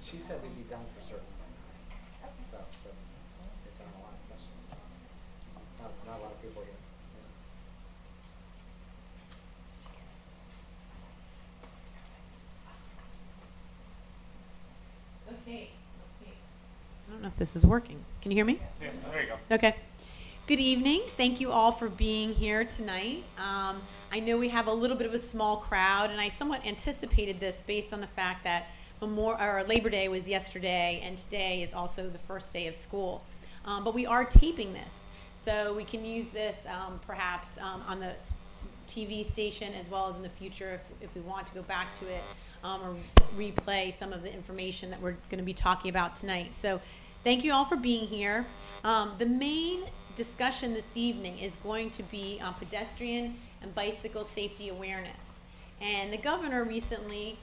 She said we'd be done for certain. So, but they've done a lot of questions. Not a lot of people here. Okay, let's see. I don't know if this is working. Can you hear me? Yeah, there you go. Okay. Good evening. Thank you all for being here tonight. I know we have a little bit of a small crowd, and I somewhat anticipated this based on the fact that Labor Day was yesterday, and today is also the first day of school. But we are taping this, so we can use this perhaps on the TV station as well as in the future if we want to go back to it or replay some of the information that we're going to be talking about tonight. So thank you all for being here. The main discussion this evening is going to be on pedestrian and bicycle safety awareness. And the governor recently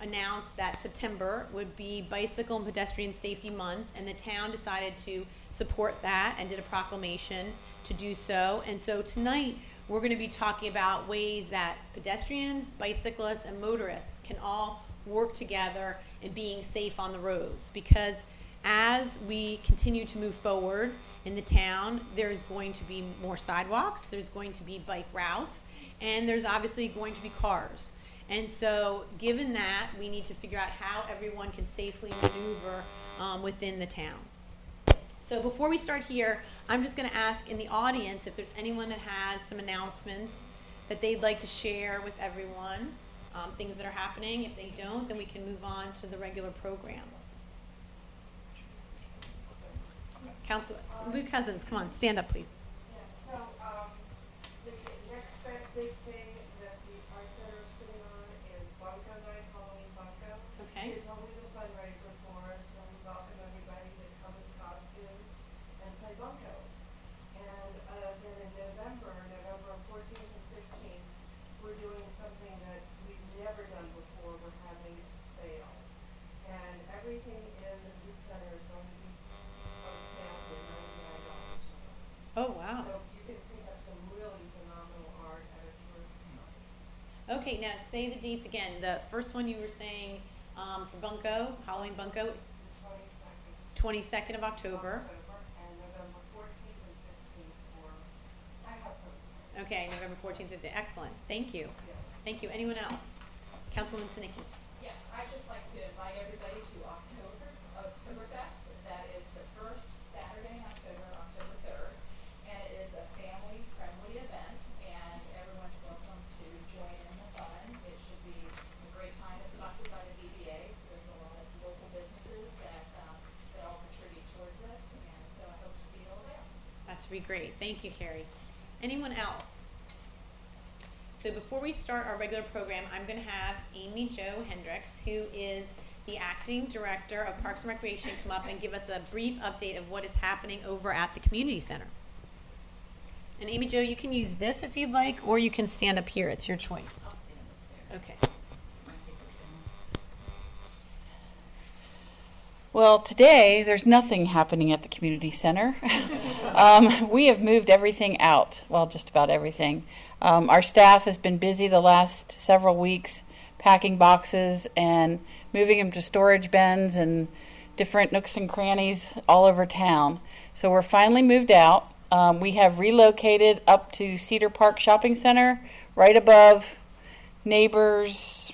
announced that September would be Bicycle and Pedestrian Safety Month, and the town decided to support that and did a proclamation to do so. And so tonight we're going to be talking about ways that pedestrians, bicyclists, and motorists can all work together in being safe on the roads, because as we continue to move forward in the town, there's going to be more sidewalks, there's going to be bike routes, and there's obviously going to be cars. And so given that, we need to figure out how everyone can safely maneuver within the town. So before we start here, I'm just going to ask in the audience if there's anyone that has some announcements that they'd like to share with everyone, things that are happening. If they don't, then we can move on to the regular program. Councilor Luke Cousins, come on, stand up, please. Yes, so the next big thing that the Art Center is putting on is Bunko Night, Halloween Bunko. Okay. It's always a fundraiser for us, and we welcome everybody to come in costumes and play Bunko. And then in November 14th and 15th, we're doing something that we've never done before. We're having a sale. And everything in this center is going to be on sale for $99 from us. Oh, wow. So you can pick up some really phenomenal art at a terrific price. Okay, now say the dates again. The first one you were saying for Bunko, Halloween Bunko, The 22nd of October. And November 14th and 15th for, I have postcards. Okay, November 14th, 15th. Excellent. Thank you. Yes. Thank you. Anyone else? Councilwoman Sinicki. Yes, I'd just like to invite everybody to Oktoberfest. That is the first Saturday in October, October 3rd. And it is a family-friendly event, and everyone's welcome to join in the fun. It should be a great time. It's sponsored by the VBA, so there's a lot of local businesses that all contribute towards this, and so I hope to see you all there. That should be great. Thank you, Carrie. Anyone else? So before we start our regular program, I'm going to have Amy Jo Hendricks, who is the acting director of Parks and Recreation, come up and give us a brief update of what is happening over at the community center. And Amy Jo, you can use this if you'd like, or you can stand up here. It's your choice. I'll stand up there. Okay. My paper down. Well, today there's nothing happening at the community center. We have moved everything out. Well, just about everything. Our staff has been busy the last several weeks packing boxes and moving them to storage bins and different nooks and crannies all over town. So we're finally moved out. We have relocated up to Cedar Park Shopping Center, right above Neighbors,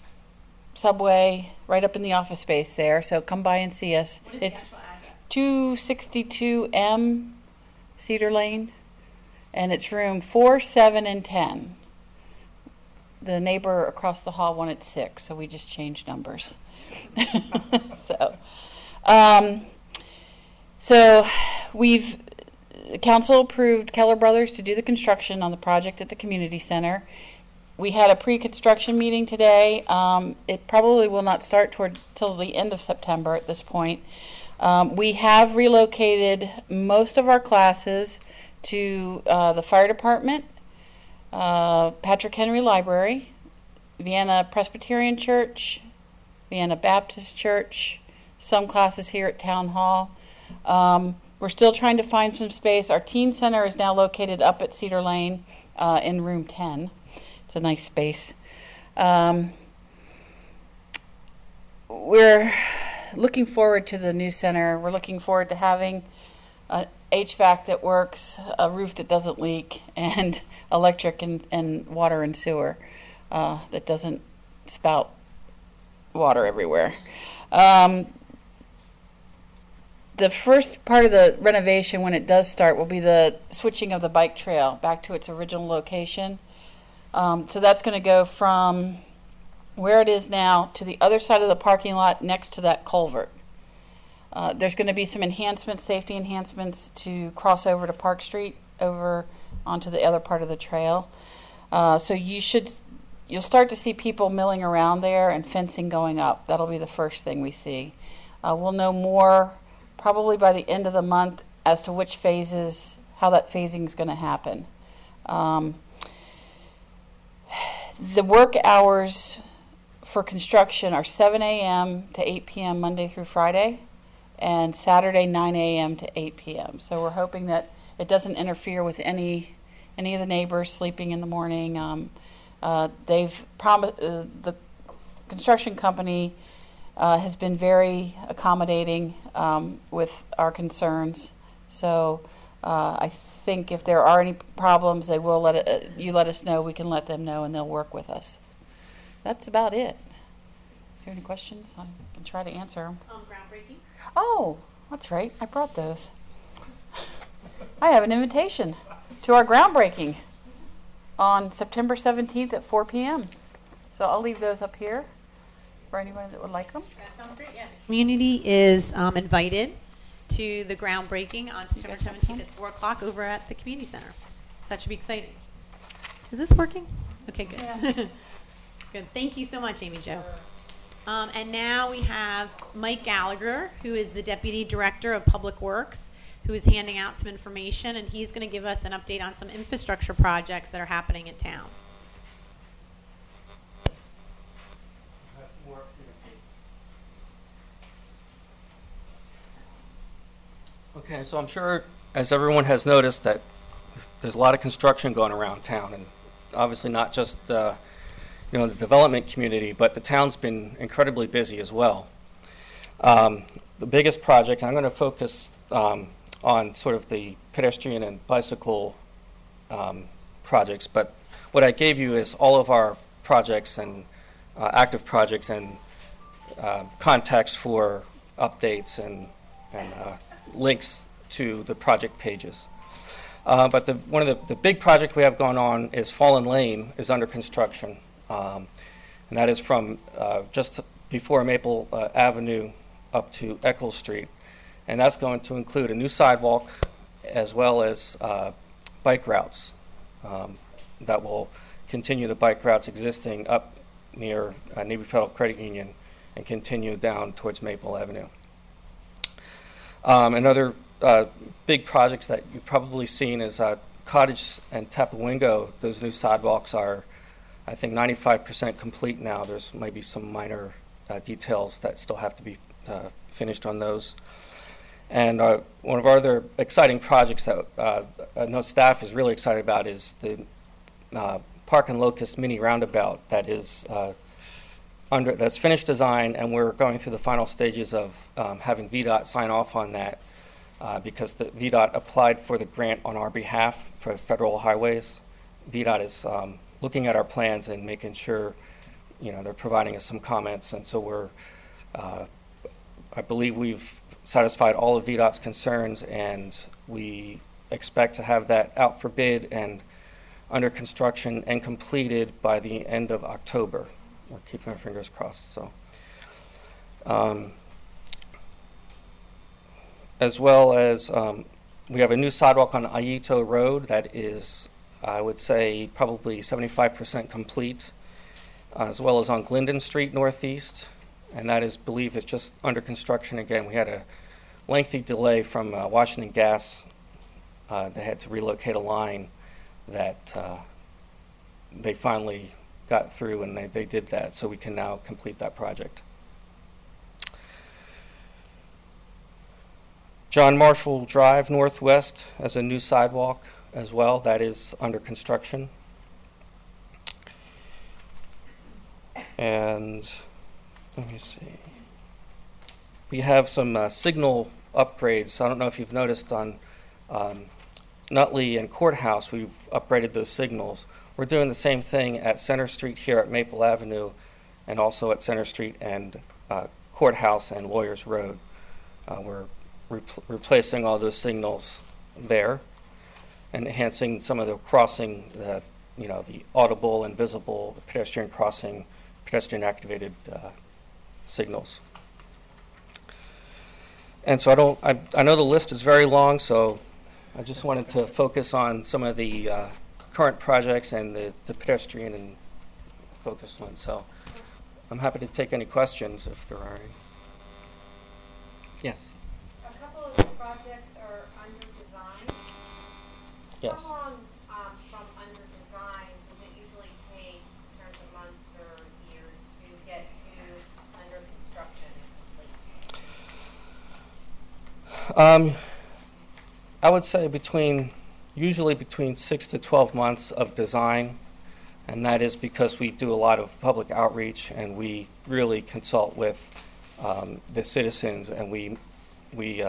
Subway, right up in the office space there. So come by and see us. What is It's the actual address? 262M Cedar Lane, and it's room 4, 7, and 10. The neighbor across the hall wanted 6, so we just changed numbers. So council approved Keller Brothers to do the construction on the project at the community center. We had a pre-construction meeting today. It probably will not start till the end of September at this point. We have relocated most of our classes to the fire department, Patrick Henry Library, Vienna Presbyterian Church, Vienna Baptist Church, some classes here at Town Hall. We're still trying to find some space. Our teen center is now located up at Cedar Lane in room 10. It's a nice space. We're looking forward to the new center. We're looking forward to having HVAC that works, a roof that doesn't leak, and electric and water and sewer that doesn't spout water everywhere. The first part of the renovation, when it does start, will be the switching of the bike trail back to its original location. So that's going to go from where it is now to the other side of the parking lot next to that culvert. There's going to be some enhancements, safety enhancements, to cross over to Park Street over onto the other part of the trail. So you'll start to see people milling around there and fencing going up. That'll be the first thing we see. We'll know more probably by the end of the month as to which phases, how that phasing is going to happen. The work hours for construction are 7 a.m. to 8 p.m. Monday through Friday, and Saturday 9 a.m. to 8 p.m. So we're hoping that it doesn't interfere with any of the neighbors sleeping in the morning. They've promised, the construction company has been very accommodating with our concerns. So I think if there are any problems, they will let us know. We can let them know, and they'll work with us. That's about it. Do you have any questions? I can try to answer them. Groundbreaking. Oh, that's right. I brought those. I have an invitation to our groundbreaking on September 17th at 4 p.m. So I'll leave those up here for anybody that would like them. That sounds great. Yeah. The community is invited to the groundbreaking on September 17th at 4 o'clock over at the community center. So that should be exciting. Is this working? Okay, good. Yeah. Good. Thank you so much, Amy Jo. And now we have Mike Gallagher, who is the Deputy Director of Public Works, who is handing out some information, and he's going to give us an update on some infrastructure projects that are happening in town. Okay, so I'm sure, as everyone has noticed, that there's a lot of construction going around town, and obviously not just the development community, but the town's been incredibly busy as well. The biggest project, I'm going to focus on sort of the pedestrian and bicycle projects, but what I gave you is all of our projects and active projects and contacts for updates and links to the project pages. But one of the big projects we have going on is Fallen Lane is under construction. And that is from just before Maple Avenue up to Eccles Street. And that's going to include a new sidewalk as well as bike routes that will continue the bike routes existing up near Navy Federal Credit Union and continue down towards Maple Avenue. Another big projects that you've probably seen is Cottage and Tapawingo. Those new sidewalks are, I think, 95% complete now. There's maybe some minor details that still have to be finished on those. And one of our other exciting projects that I know staff is really excited about is the Park and Locust mini roundabout that is that's finished design, and we're going through the final stages of having VDOT sign off on that because the VDOT applied for the grant on our behalf for federal highways. VDOT is looking at our plans and making sure, they're providing us some comments, and so I believe we've satisfied all of VDOT's concerns, and we expect to have that out for bid and under construction and completed by the end of October. We're keeping our fingers crossed. So, as well as we have a new sidewalk on Aito Road that is, I would say, probably 75% complete, as well as on Glendon Street Northeast, and that is, believe it's just under construction again. We had a lengthy delay from Washington Gas. They had to relocate a line that they finally got through, and they did that, so we can now complete that project. John Marshall Drive Northwest has a new sidewalk as well. That is under construction. And let me see. we have some signal upgrades. I don't know if you've noticed on Nutley and Courthouse, we've upgraded those signals. We're doing the same thing at Center Street here at Maple Avenue, and also at Center Street and Courthouse and Lawyers Road. We're replacing all those signals there, and enhancing some of the crossing, the audible and visible pedestrian crossing, pedestrian activated signals. And so I know the list is very long, so I just wanted to focus on some of the current projects and the pedestrian and focused ones. So I'm happy to take any questions if there are any. Yes. A couple of the projects are under design. Yes. How long from under design does it usually take, in terms of months or years, to get to under construction and complete? I would say usually between 6 to 12 months of design, and that is because we do a lot of public outreach and we really consult with the citizens, and we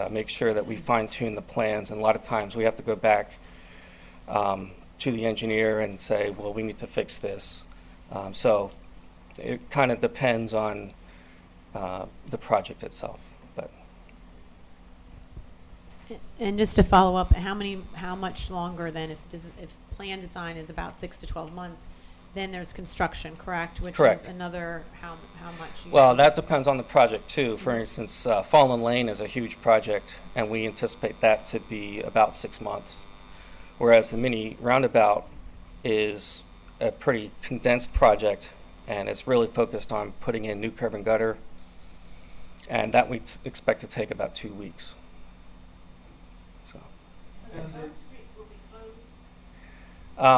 make sure that we fine-tune the plans. And a lot of times we have to go back to the engineer and say, well, we need to fix this. So it kind of depends on the project itself. But And just to follow up, how much longer then, if plan design is about 6 to 12 months, then there's construction, correct? Which Correct. is another, how much? Well, that depends on the project too. For instance, Fallen Lane is a huge project, and we anticipate that to be about 6 months. Whereas the mini roundabout is a pretty condensed project, and it's really focused on putting in new curb and gutter, and that we expect to take about 2 weeks. So.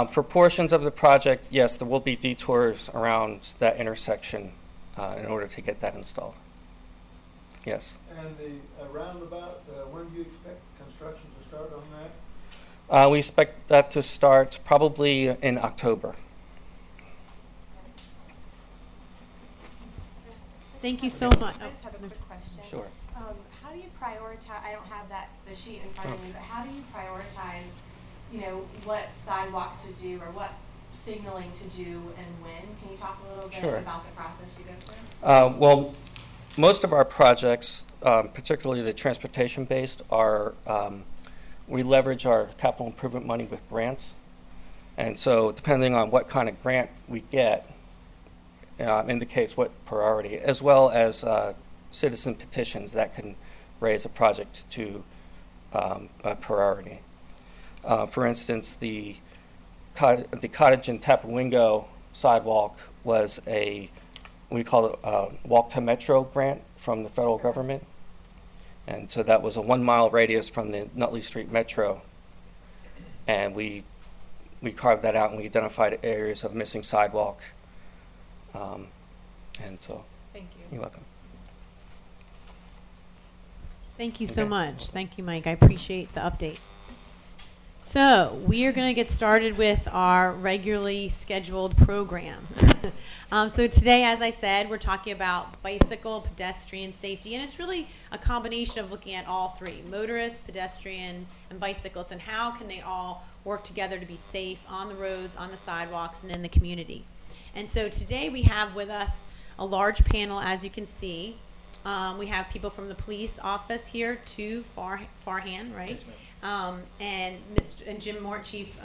For portions of the project, yes, there will be detours around that intersection in order to get that installed. Yes. And the roundabout, when do you expect construction to start on that? We expect that to start probably in October. Thank you so much. I just have a quick question. Sure. How do you prioritize, I don't have the sheet in front of me, but how do you prioritize, what sidewalks to do or what signaling to do and when? Can you talk a little bit Sure. about the process you go through? Well, most of our projects, particularly the transportation-based, are we leverage our capital improvement money with grants. And so depending on what kind of grant we get, indicates what priority, as well as citizen petitions that can raise a project to a priority. For instance, the Cottage in Tapawingo sidewalk was we call it a Walk to Metro grant from the federal government. And so that was a 1 mile radius from the Nutley Street Metro. And we carved that out and we identified areas of missing sidewalk. And so, Thank you. you're welcome. Thank you so Okay. much. Thank you, Mike. I appreciate the update. So we are going to get started with our regularly scheduled program. So today, as I said, we're talking about bicycle, pedestrian safety, and it's really a combination of looking at all three: motorists, pedestrian, and bicyclists, and how can they all work together to be safe on the roads, on the sidewalks, and in the community. And so today we have with us a large panel, as you can see. We have people from the police office here to Farhan, right? Yes, ma'am. And Chief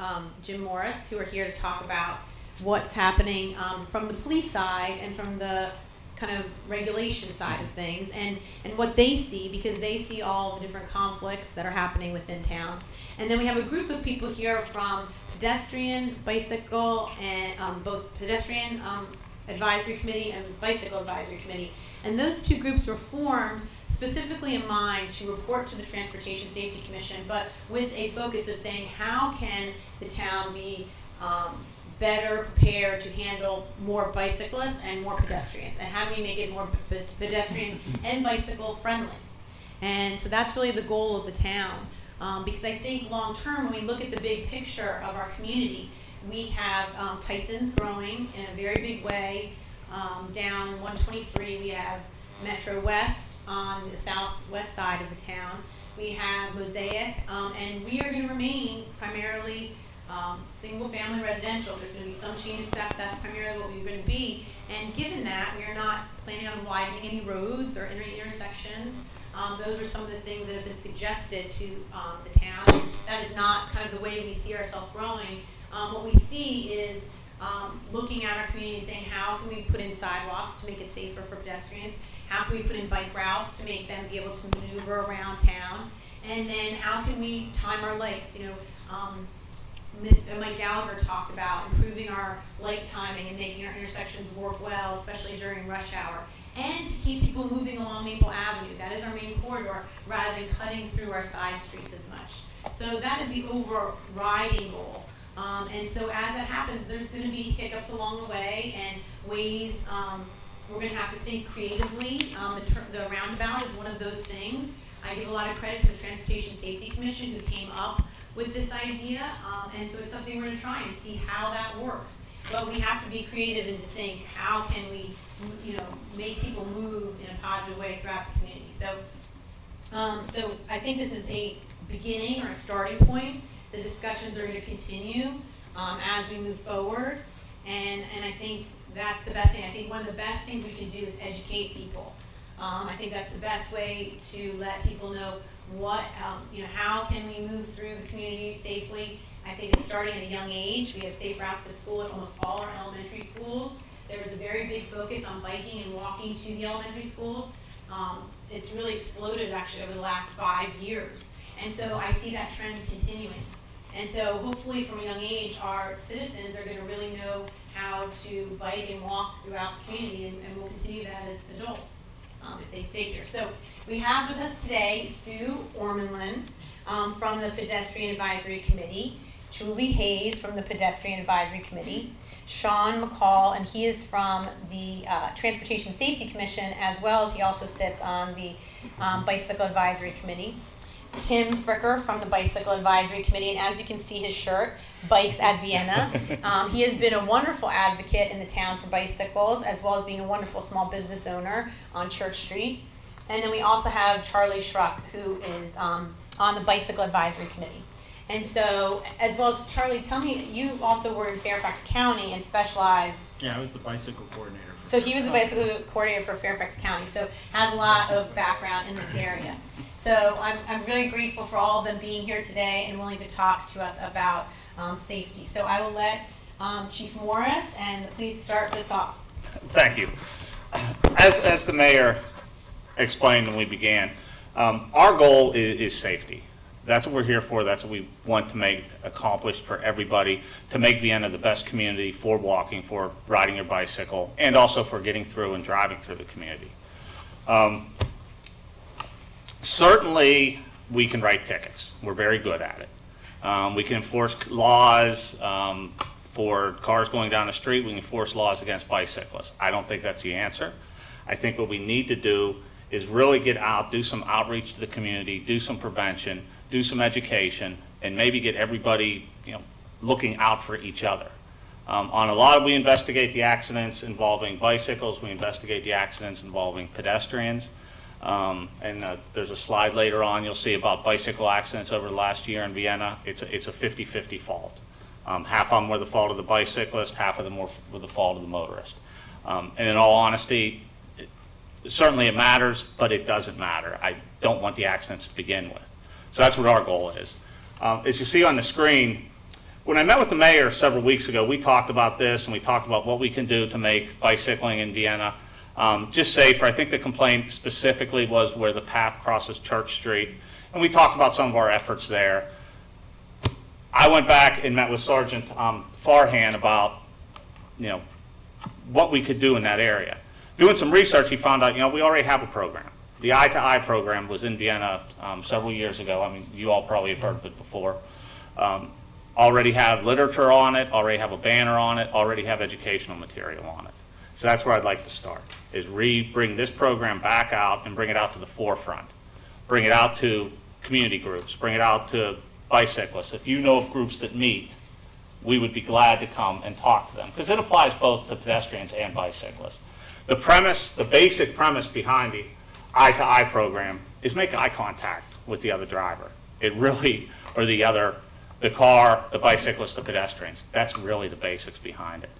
Jim Morris, who are here to talk about what's happening from the police side and from the kind of regulation side of things, and what they see, because they see all the different conflicts that are happening within town. And then we have a group of people here from pedestrian, bicycle, and both pedestrian advisory committee and bicycle advisory committee. And those two groups were formed specifically in mind to report to the Transportation Safety Commission, but with a focus of saying how can the town be better prepared to handle more bicyclists and more pedestrians, and how do we make it more pedestrian and bicycle friendly. And so that's really the goal of the town, because I think long term, when we look at the big picture of our community, we have Tyson's growing in a very big way. Down 123, we have Metro West on the southwest side of the town. We have Mosaic, and we are going to remain primarily single-family residential. There's going to be some changes to that. That's primarily what we're going to be. And given that, we are not planning on widening any roads or intersections. Those are some of the things that have been suggested to the town. That is not kind of the way we see ourselves growing. What we see is looking at our community and saying, how can we put in sidewalks to make it safer for pedestrians? How can we put in bike routes to make them be able to maneuver around town? And then how can we time our lights? You know, Mike Gallagher talked about improving our light timing and making our intersections work well, especially during rush hour. And to keep people moving along Maple Avenue. That is our main corridor, rather than cutting through our side streets as much. So that is the overriding goal. And so as that happens, there's going to be hiccups along the way and ways we're going to have to think creatively. The roundabout is one of those things. I give a lot of credit to the Transportation Safety Commission who came up with this idea, and so it's something we're going to try and see how that works. But we have to be creative and to think, how can we, you know, make people move in a positive way throughout the community. So I think this is a beginning or a starting point. The discussions are going to continue as we move forward, and I think that's the best thing. I think one of the best things we can do is educate people. I think that's the best way to let people know what, you know, how can we move through the community safely. I think it's starting at a young age. We have safe routes to school at almost all our elementary schools. There was a very big focus on biking and walking to the elementary schools. It's really exploded actually over the last 5 years. And so I see that trend continuing. And so hopefully from a young age, our citizens are going to really know how to bike and walk throughout the community, and we'll continue that as adults if they stay here. So we have with us today Sue Ormanlin from the Pedestrian Advisory Committee, Julie Hayes from the Pedestrian Advisory Committee, Sean McCall, and he is from the Transportation Safety Commission, as well as he also sits on the Bicycle Advisory Committee. Tim Fricker from the Bicycle Advisory Committee, and as you can see his shirt, Bikes at Vienna. He has been a wonderful advocate in the town for bicycles, as well as being a wonderful small business owner on Church Street. And then we also have Charlie Schruck, who is on the Bicycle Advisory Committee. And so, as well as Charlie, tell me, you also were in Fairfax County and specialized. Yeah, I was the bicycle coordinator. So he was the bicycle coordinator for Fairfax County, so has a lot of background in this area. So I'm really grateful for all of them being here today and willing to talk to us about safety. So I will let Chief Morris and please start this off. Thank you. As the mayor explained when we began, our goal is safety. That's what we're here for. That's what we want to make accomplished for everybody, to make Vienna the best community for walking, for riding your bicycle, and also for getting through and driving through the community. Certainly, we can write tickets. We're very good at it. We can enforce laws for cars going down the street. We can enforce laws against bicyclists. I don't think that's the answer. I think what we need to do is really get out, do some outreach to the community, do some prevention, do some education, and maybe get everybody, you know, looking out for each other. On a lot, we investigate the accidents involving bicycles. We investigate the accidents involving pedestrians. There's a slide later on you'll see about bicycle accidents over the last year in Vienna. It's a 50-50 fault. Half of them were the fault of the bicyclist, half of them were the fault of the motorist. And in all honesty, certainly it matters, but it doesn't matter. I don't want the accidents to begin with. So that's what our goal is. As you see on the screen, when I met with the mayor several weeks ago, we talked about this and we talked about what we can do to make bicycling in Vienna just safer. I think the complaint specifically was where the path crosses Church Street, and we talked about some of our efforts there. I went back and met with Sergeant Farhan about, you know, what we could do in that area. Doing some research, he found out, you know, we already have a program. The Eye to Eye program was in Vienna several years ago. I mean, you all probably have heard of it before. Already have literature on it, already have a banner on it, already have educational material on it. So that's where I'd like to start, is bring this program back out and bring it out to the forefront. Bring it out to community groups, bring it out to bicyclists. If you know of groups that meet, we would be glad to come and talk to them, because it applies both to pedestrians and bicyclists. The premise, the basic premise behind the eye-to-eye program is make eye contact with the other driver. It really, or the car, the bicyclist, the pedestrians. That's really the basics behind it.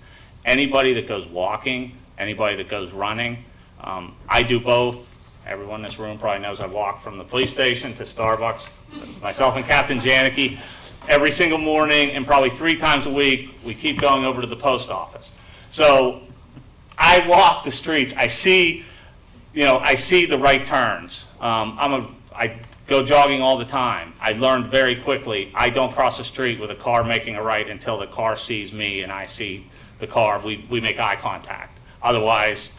Anybody that goes walking, anybody that goes running, I do both. Everyone in this room probably knows I walk from the police station to Starbucks, myself and Captain Janicki, every single morning, and probably 3 times a week, we keep going over to the post office. So I walk the streets. I see the right turns. I go jogging all the time. I learned very quickly, I don't cross the street with a car making a right until the car sees me and I see the car. We make eye contact. Otherwise,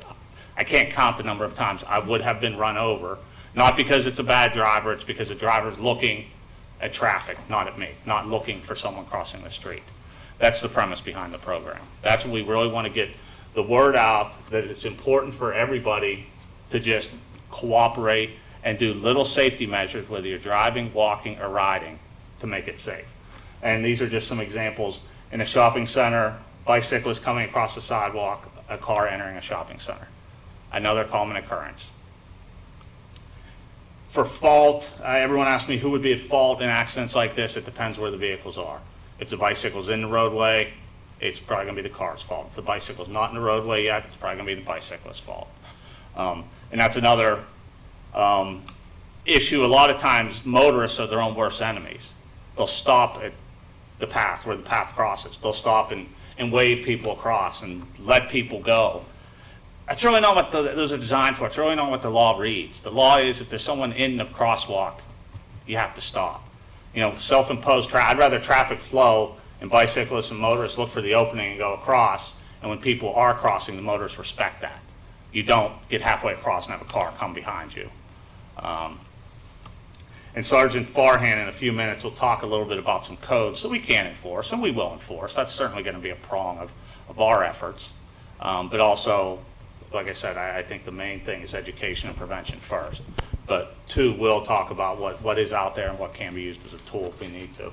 I can't count the number of times I would have been run over. Not because it's a bad driver, it's because the driver's looking at traffic, not at me, not looking for someone crossing the street. That's the premise behind the program. That's what we really want to get the word out, that it's important for everybody to just cooperate and do little safety measures, whether you're driving, walking, or riding, to make it safe. And these are just some examples. In a shopping center, bicyclists coming across the sidewalk, a car entering a shopping center. Another common occurrence. For fault, everyone asks me who would be at fault in accidents like this. It depends where the vehicles are. If the bicycle's in the roadway, it's probably going to be the car's fault. If the bicycle's not in the roadway yet, it's probably going to be the bicyclist's fault. And that's another issue. A lot of times, motorists are their own worst enemies. They'll stop at the path, where the path crosses. They'll stop and wave people across and let people go. That's really not what those are designed for. It's really not what the law reads. The law is if there's someone in the crosswalk, you have to stop. Self-imposed I'd rather traffic flow and bicyclists and motorists look for the opening and go across, and when people are crossing, the motorists respect that. You don't get halfway across and have a car come behind you. And Sergeant Farhan in a few minutes will talk a little bit about some codes that we can enforce, and we will enforce. That's certainly going to be a prong of our efforts. But also, like I said, I think the main thing is education and prevention first. But 2, we'll talk about what is out there and what can be used as a tool if we need to.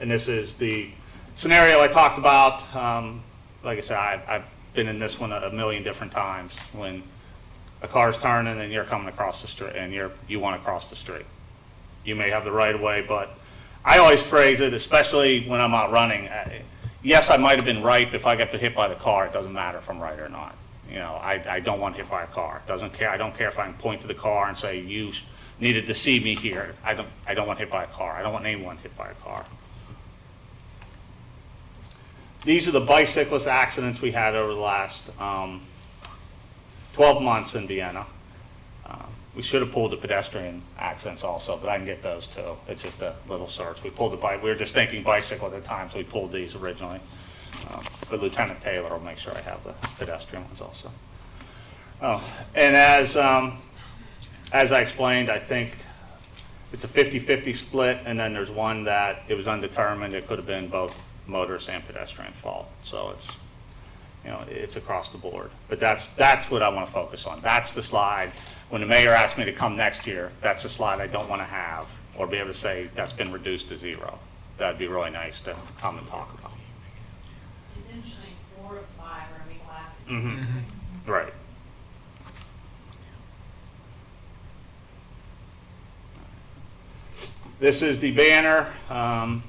And this is the scenario I talked about. Like I said, I've been in this one a million different times, when a car's turning and you're coming across the street and you want to cross the street. You may have the right of way, but I always phrase it, especially when I'm out running. Yes, I might have been right, but if I get hit by the car, it doesn't matter if I'm right or not. I don't want hit by a car. I don't care if I can point to the car and say, you needed to see me here. I don't want hit by a car. I don't want anyone hit by a car. These are the bicyclist accidents we had over the last 12 months in Vienna. We should have pulled the pedestrian accidents also, but I can get those too. It's just a little search. We pulled the bike. We were just thinking bicycle at the time, so we pulled these originally. But Lieutenant Taylor will make sure I have the pedestrian ones also. And as I explained, I think it's a 50-50 split, and then there's one that it was undetermined. It could have been both motorist and pedestrian fault. So it's across the board. But that's what I want to focus on. That's the slide. When the mayor asked me to come next year, that's the slide I don't want to have, or be able to say that's been reduced to 0. That'd be really nice to come and talk about. It's interesting, 4 of 5 are being laughed. Mm-hmm. Right. This is the banner. I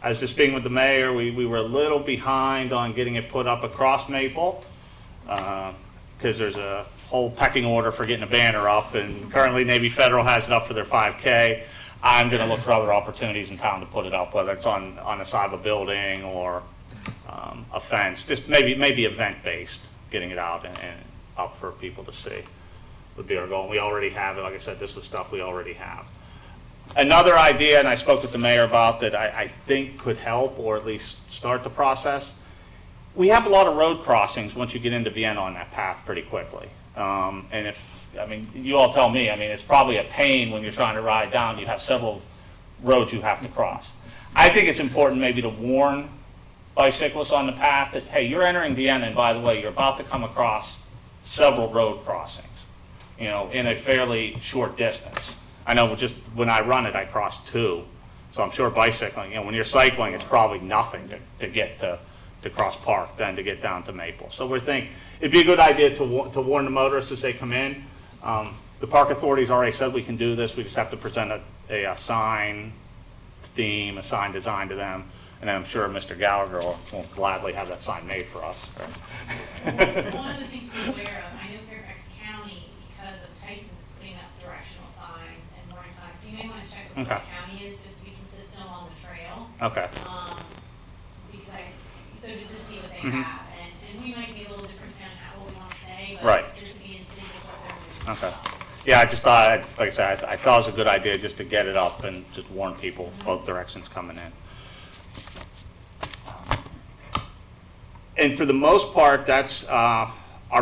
was just speaking with the mayor. We were a little behind on getting it put up across Maple, because there's a whole pecking order for getting a banner up, and currently Navy Federal has it up for their 5K. I'm going to look for other opportunities in town to put it up, whether it's on the side of a building or a fence, just maybe event-based, getting it out and up for people to see would be our goal. And we already have it. Like I said, this was stuff we already have. Another idea, and I spoke with the mayor about, that I think could help, or at least start the process. We have a lot of road crossings once you get into Vienna on that path pretty quickly. And you all tell me, it's probably a pain when you're trying to ride down. You have several roads you have to cross. I think it's important maybe to warn bicyclists on the path that, hey, you're entering Vienna, and by the way, you're about to come across several road crossings, in a fairly short distance. I know just when I run it, I cross 2. So I'm sure bicycling, when you're cycling, it's probably nothing to get to to cross Park than to get down to Maple. So we're thinking it'd be a good idea to warn the motorists as they come in. The park authority's already said we can do this. We just have to present a sign theme, a sign design to them, and I'm sure Mr. Gallagher will gladly have that sign made for us. One of the things to be aware of, I know Fairfax County, because of Tyson's putting up directional signs and warning signs, so you may want to check with what the county is, just to be consistent along the trail. Okay. Because so just to see what they have, and we might be a little different depending on what we want to say, but Right. just to be in sync with what they're doing. Okay. Yeah, I just thought, like I said, I thought it was a good idea just to get it up and just warn people both directions coming in. And for the most part, that's our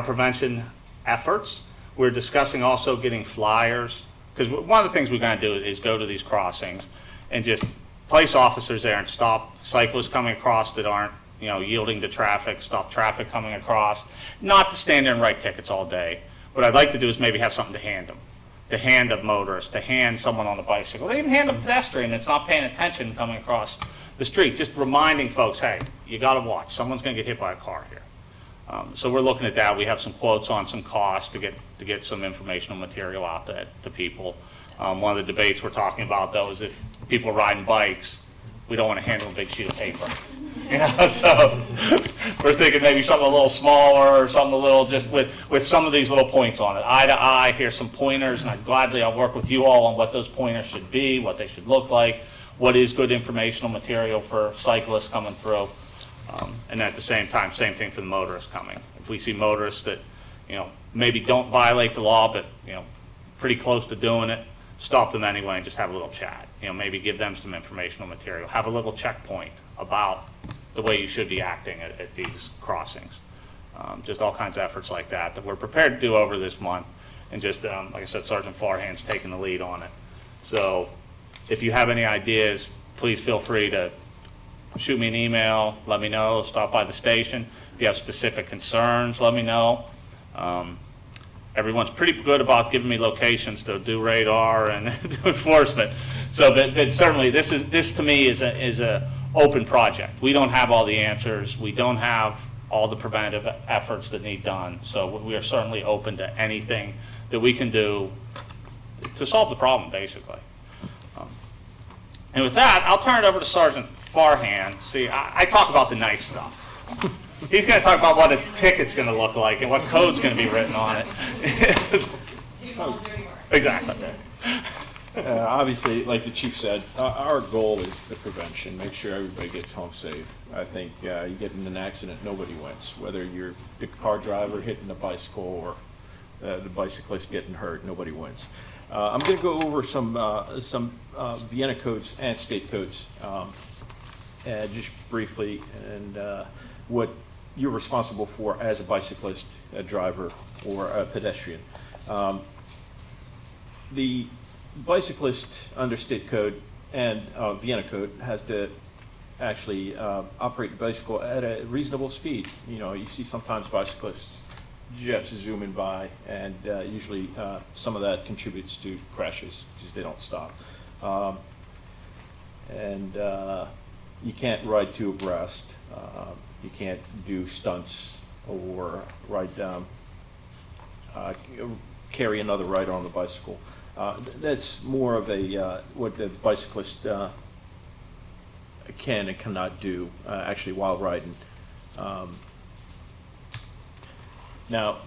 prevention efforts. We're discussing also getting flyers, because one of the things we're going to do is go to these crossings and just place officers there and stop cyclists coming across that aren't, yielding to traffic, stop traffic coming across. Not to stand there and write tickets all day. What I'd like to do is maybe have something to hand them, to hand a motorist, to hand someone on a bicycle, even hand a pedestrian that's not paying attention coming across the street, just reminding folks, hey, you got to watch. Someone's going to get hit by a car here. So we're looking at that. We have some quotes on some costs to get some informational material out to people. One of the debates we're talking about, though, is if people are riding bikes, we don't want to hand them a big sheet of paper. So we're thinking maybe something a little smaller or something a little just with some of these little points on it. Eye to eye, here's some pointers, and I'll work with you all on what those pointers should be, what they should look like, what is good informational material for cyclists coming through. And at the same time, same thing for the motorists coming. If we see motorists that, maybe don't violate the law, but, pretty close to doing it, stop them anyway and just have a little chat. Maybe give them some informational material. Have a little checkpoint about the way you should be acting at these crossings. Just all kinds of efforts like that we're prepared to do over this month. And just, like I said, Sergeant Farhand's taking the lead on it. So if you have any ideas, please feel free to shoot me an email, let me know, stop by the station. If you have specific concerns, let me know. Everyone's pretty good about giving me locations to do radar and do enforcement. So but certainly this to me is a open project. We don't have all the answers. We don't have all the preventative efforts that need done. So we are certainly open to anything that we can do to solve the problem, basically. And with that, I'll turn it over to Sergeant Farhand. See, I talk about the nice stuff. He's going to talk about what a ticket's going to look like and what code's going to be written on it. Exactly. Obviously, like the chief said, our goal is the prevention. Make sure everybody gets home safe. I think you get in an accident, nobody wins. Whether you're the car driver hitting the bicycle or the bicyclist getting hurt, nobody wins. I'm going to go over some Vienna codes and state codes, just briefly, and what you're responsible for as a bicyclist, a driver, or a pedestrian. The bicyclist under state code and Vienna code has to actually operate the bicycle at a reasonable speed. You see sometimes bicyclists just zooming by, and usually some of that contributes to crashes because they don't stop. And you can't ride two abreast. You can't do stunts or ride down, carry another rider on the bicycle. That's more of a what the bicyclist can and cannot do actually while riding. Now,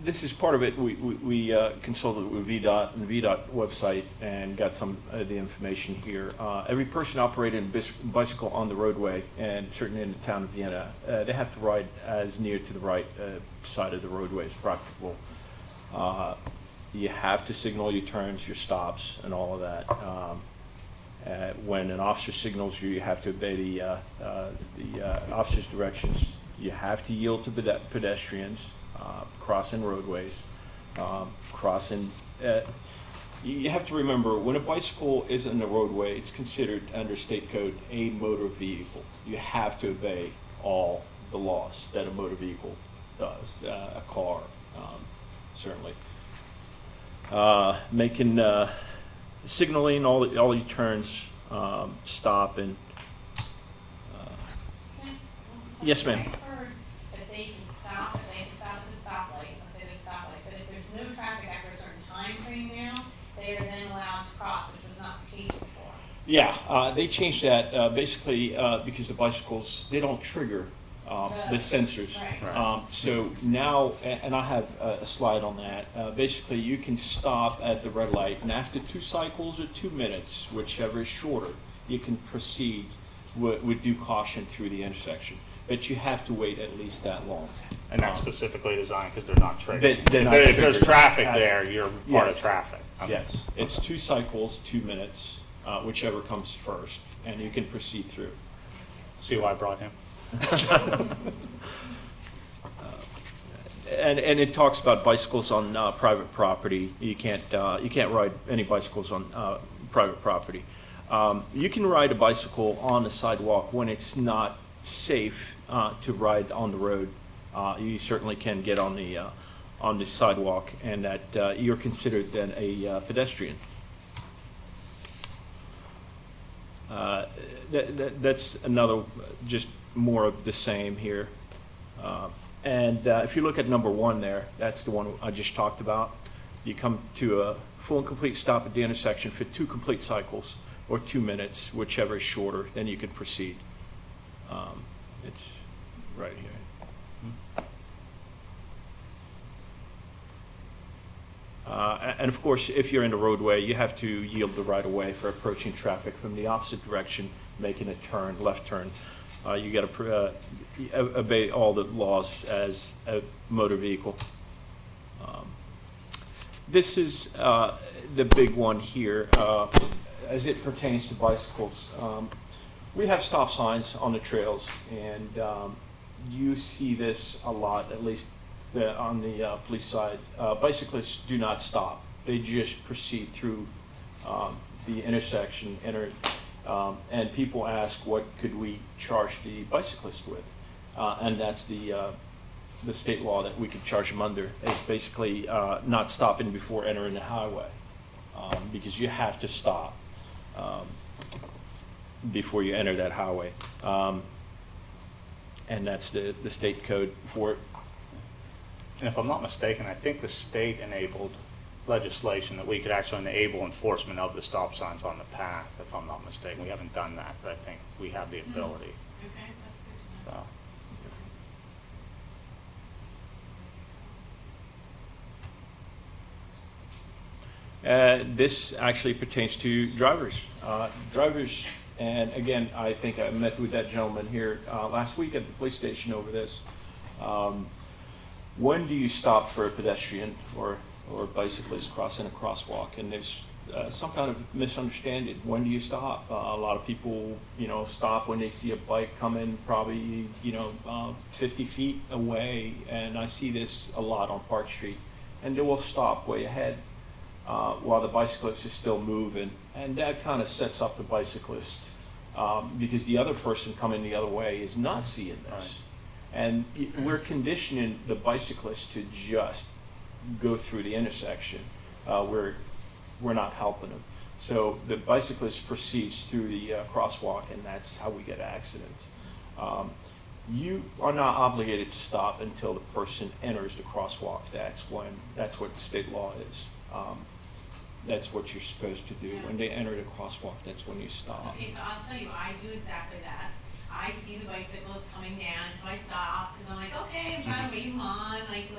this is part of it. We consulted with VDOT and VDOT website and got some of the information here. Every person operating a bicycle on the roadway, and certainly in the town of Vienna, they have to ride as near to the right side of the roadway as practicable. You have to signal your turns, your stops, and all of that. When an officer signals you, you have to obey the officer's directions. You have to yield to pedestrians. Crossing roadways, crossing. You have to remember, when a bicycle is in the roadway, it's considered under state code a motor vehicle. You have to obey all the laws that a motor vehicle does. A car, certainly. Making signaling all your turns, stop, and Yes, ma'am. I've heard that they can stop, if they can stop at the stoplight, let's say there's a stoplight, but if there's no traffic after a certain time frame now, they are then allowed to cross, which was not the case before. Yeah, they changed that basically because the bicycles, they don't trigger the sensors. Right. So now, and I have a slide on that, basically you can stop at the red light, and after 2 cycles or 2 minutes, whichever is shorter, you can proceed with due caution through the intersection. But you have to wait at least that long. And that's specifically designed because they're not triggered. They're not If there's triggered. traffic there, you're part of Yes. traffic. Okay. Yes, it's 2 cycles, 2 minutes, whichever comes first, and you can proceed through. See why I brought him? And it talks about bicycles on private property. You can't ride any bicycles on private property. You can ride a bicycle on the sidewalk when it's not safe to ride on the road. You certainly can get on the sidewalk, and that you're considered then a pedestrian. That's another, just more of the same here. And if you look at number 1 there, that's the one I just talked about. You come to a full and complete stop at the intersection for 2 complete cycles or 2 minutes, whichever is shorter, then you can proceed. It's right here. And of course, if you're in the roadway, you have to yield the right of way for approaching traffic from the opposite direction, making a turn, left turn. You got to obey all the laws as a motor vehicle. This is the big one here as it pertains to bicycles. We have stop signs on the trails, and you see this a lot, at least on the police side. Bicyclists do not stop. They just proceed through the intersection, and people ask, what could we charge the bicyclist with? And that's the state law that we could charge them under, is basically not stopping before entering the highway, because you have to stop before you enter that highway. And that's the state code for it. And if I'm not mistaken, I think the state enabled legislation that we could actually enable enforcement of the stop signs on the path, if I'm not mistaken. We haven't done that, but I think we have the ability. Okay, that's good to know. So. This actually pertains to drivers. Drivers, and again, I think I met with that gentleman here last week at the police station over this. When do you stop for a pedestrian or bicyclist crossing a crosswalk? And there's some kind of misunderstanding. When do you stop? A lot of people, stop when they see a bike coming probably, 50 feet away. And I see this a lot on Park Street. And they will stop way ahead while the bicyclist is still moving. And that kind of sets up the bicyclist because the other person coming the other way is not seeing this. Right. And we're conditioning the bicyclist to just go through the intersection. We're not helping them. So the bicyclist proceeds through the crosswalk, and that's how we get accidents. You are not obligated to stop until the person enters the crosswalk. That's what the state law is. That's what you're supposed to do. Yeah. When they enter the crosswalk, that's when you stop. Okay, so I'll tell you, I do exactly that. I see the bicyclist coming down, and so I stop, because I'm like, okay, I'm trying to wave him on, I'm trying to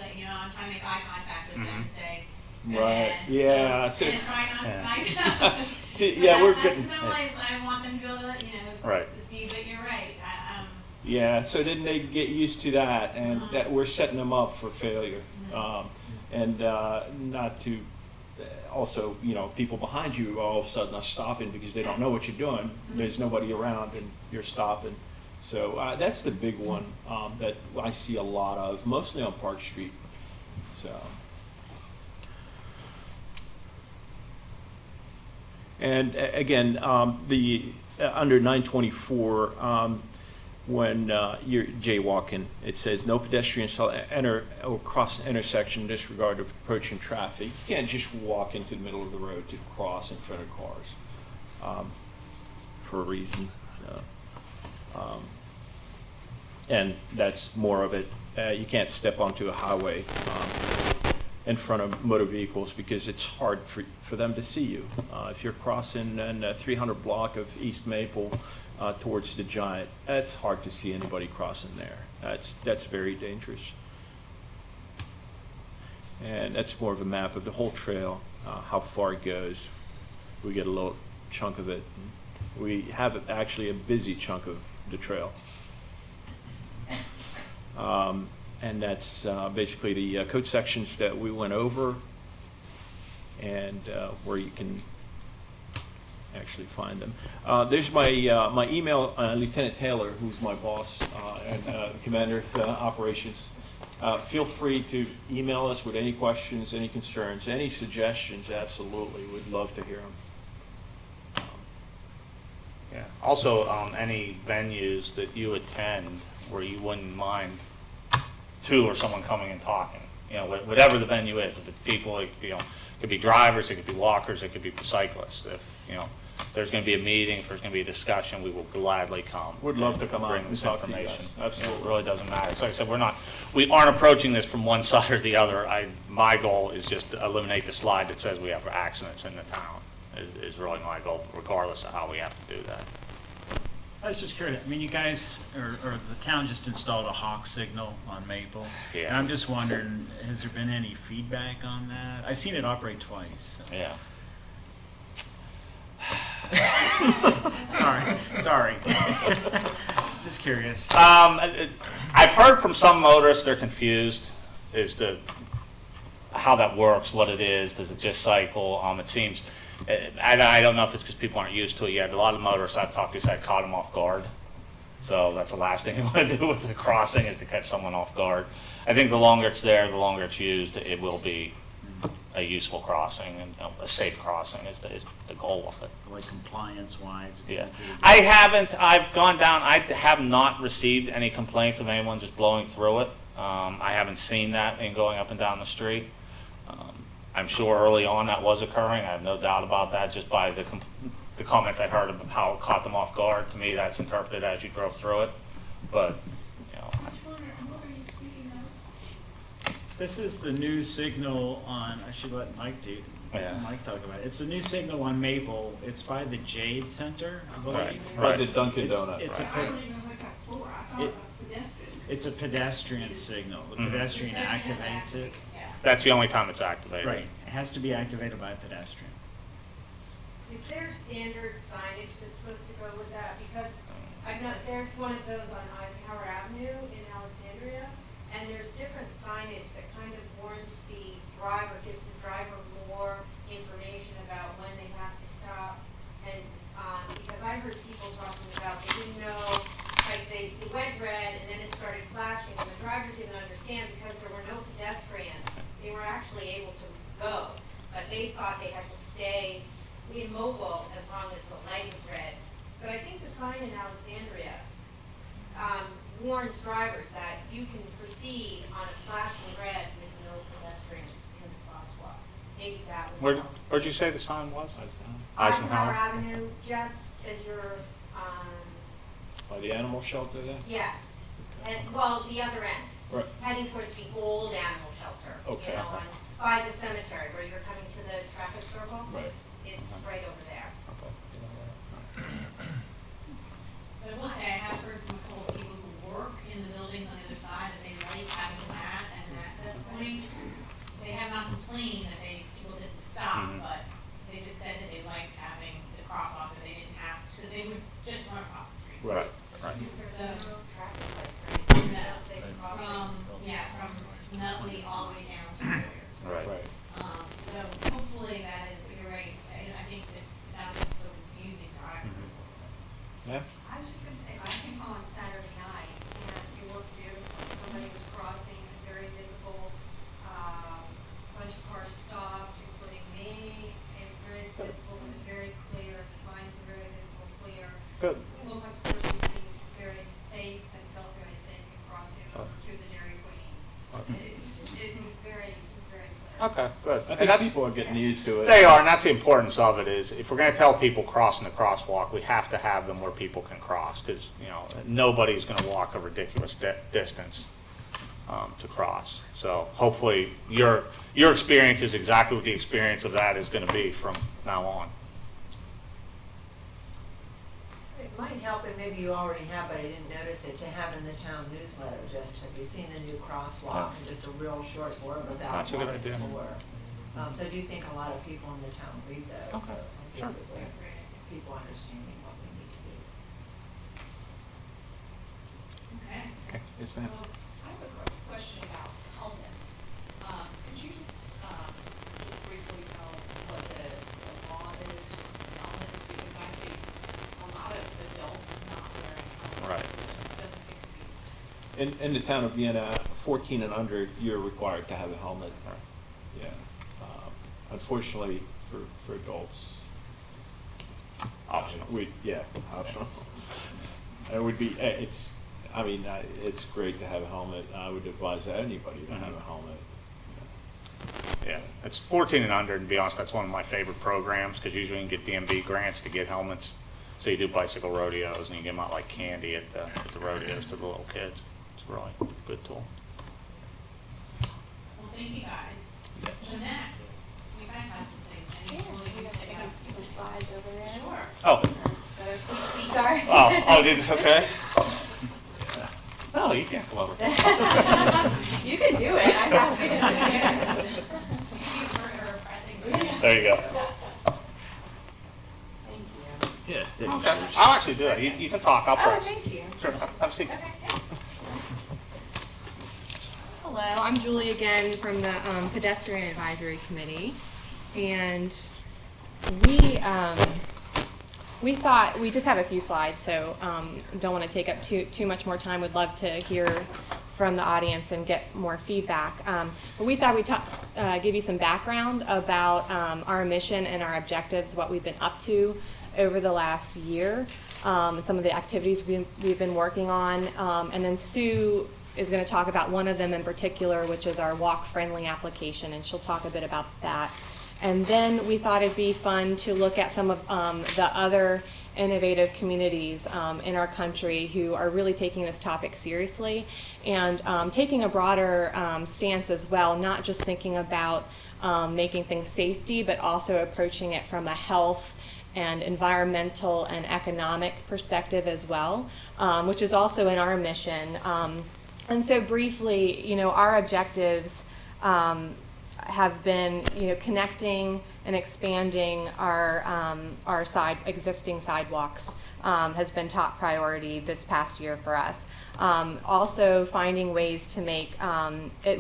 make eye contact with them, say, Right. and Yeah. So, and try not to tie See, yeah, we're getting. I want them to be able to, Right. see, but you're right. Yeah, so then they get used to that, and that we're setting them up for failure, and not to. Also, people behind you all of a sudden are stopping because they don't know what you're doing. There's nobody around, and you're stopping. So that's the big one that I see a lot of, mostly on Park Street. So. And again, the under 924, when you're jaywalking, it says no pedestrian shall enter or cross an intersection in disregard of approaching traffic. You can't just walk into the middle of the road to cross in front of cars for a reason. So, and that's more of it. You can't step onto a highway in front of motor vehicles because it's hard for them to see you. If you're crossing a 300 block of East Maple towards the Giant, it's hard to see anybody crossing there. That's very dangerous. And that's more of a map of the whole trail, how far it goes. We get a little chunk of it. We have actually a busy chunk of the trail. And that's basically the code sections that we went over, and where you can actually find them. There's my my email, Lieutenant Taylor, who's my boss and commander of operations. Feel free to email us with any questions, any concerns, any suggestions. Absolutely, we'd love to hear them. Yeah. Also, any venues that you attend where you wouldn't mind two or someone coming and talking, whatever the venue is. If it's people, it could be drivers, it could be walkers, it could be cyclists. If there's going to be a meeting, if there's going to be a discussion, we will gladly come. Would love to come out bring and this talk to you information. guys. Absolutely. It really doesn't matter. So like I said, we aren't approaching this from one side or the other. My goal is just to eliminate the slide that says we have accidents in the town. Is really my goal, regardless of how we have to do that. I was just curious. I mean, you guys, or the town just installed a hawk signal on Maple. Yeah. And I'm just wondering, has there been any feedback on that? I've seen it operate twice. So. Yeah. Sorry. Just curious. I've heard from some motorists they're confused as to how that works, what it is. Does it just cycle? It seems. I don't know if it's because people aren't used to it yet. A lot of motorists I've talked to said caught them off guard. So that's the last thing you want to do with the crossing is to catch someone off guard. I think the longer it's there, the longer it's used, it will be a useful crossing and a safe crossing is the goal of it. Like compliance-wise? Yeah. I've gone down, I have not received any complaints of anyone just blowing through it. I haven't seen that in going up and down the street. I'm sure early on that was occurring. I have no doubt about that just by the comments I heard about how it caught them off guard. To me, that's interpreted as you drove through it. But, What are you speaking of? This is the new signal on, I should let Mike do. Yeah. Mike talk about it. It's a new signal on Maple. It's by the Jade Center, I believe. Right, the Dunkin' Donut. It's I don't even know what that's for. I thought it was pedestrian. It's a pedestrian signal. The pedestrian activates it. that's the only time it's activated. Right. It has to be activated by a pedestrian. Is there standard signage that's supposed to go with that? Because there's one of those on Eisenhower Avenue in Alexandria, and there's different signage that kind of warns the driver, gives the driver more information about when they have to stop. And because I heard people talking about they didn't know, like it went red and then it started flashing, and the driver didn't understand because there were no pedestrians. They were actually able to go, but they thought they had to stay immobile as long as the light was red. But I think the sign in Alexandria warns drivers that you can proceed on a flashing red with no pedestrians in the crosswalk. Maybe that would help. Where'd you say the sign was? Eisenhower Avenue, just as you're, By the animal shelter there? yes, and, well, the other end, Right. heading towards the old animal shelter. Okay. By the cemetery, where you're coming to the traffic circle. Right. It's right over there. So I will say, I have heard from a couple of people who work in the buildings on the other side that they like having that as an access point. They have not complained that people didn't stop, but they just said that they liked having the crosswalk, that they didn't have, because they would just run across the street. Right. So, traffic lights, from Nutley all the way down to Warriors. Right. So hopefully that is, but you're right, I think it sounded so confusing drivers. Yeah. I was just going to say, I came home on Saturday night, and it worked beautiful. Somebody was crossing, very visible. Bunch of cars stopped, including me. It was very visible, it was very clear. The signs were very visible, clear. Good. Well, my person seemed very safe and felt very safe in crossing over to the Dairy Queen. It was very clear. Okay, good. I And think that's, people are getting used to it. they are, and that's the importance of it is, if we're going to tell people crossing the crosswalk, we have to have them where people can cross, because, you know, nobody's going to walk a ridiculous distance to cross. So hopefully your experience is exactly what the experience of that is going to be from now on. It might help, and maybe you already have, but I didn't notice it, to have in the town newsletter, just, have you seen the new crosswalk, and just a real short blurb about That's a good what it's idea. for. So I do think a lot of people in the town read those, so I think it was people understanding what we need to do. Okay. Okay, yes, ma'am. Well, I have a question about helmets. Could you just briefly tell what the law is for helmets? Because I see a lot of adults not wearing helmets. Right. Which doesn't seem to be. In the town of Vienna, 14 and under, you're required to have a helmet. Yeah. Unfortunately, for adults, Optional. Optional. It would be, it's great to have a helmet. I would advise anybody to have a helmet. Yeah, it's 14 and under, and to be honest, that's one of my favorite programs, because usually you can get DMV grants to get helmets. So you do bicycle rodeos, and you give them out like candy at the rodeos to the little kids. It's a really good tool. Well, thank you guys. So next, you guys have some things. And We got some slides over there. Sure. Oh. Sorry. Okay. No, you can't come over. You can do it. I have to. There you go. Thank you. Yeah. Okay. I'll actually do it. You can talk. I'll press. Oh, thank you. Sure. Have a seat. Hello, I'm Julie again from the Pedestrian Advisory Committee, and we thought we just have a few slides, so don't want to take up too much more time. Would love to hear from the audience and get more feedback. But we thought we'd give you some background about our mission and our objectives, what we've been up to over the last year, and some of the activities we've been working on, and then Sue is going to talk about one of them in particular, which is our walk-friendly application, and she'll talk a bit about that. And then we thought it'd be fun to look at some of the other innovative communities in our country who are really taking this topic seriously and taking a broader stance as well, not just thinking about making things safety, but also approaching it from a health and environmental and economic perspective as well, which is also in our mission. And so briefly, our objectives have been, connecting and expanding our existing sidewalks has been top priority this past year for us. Also, finding ways to make it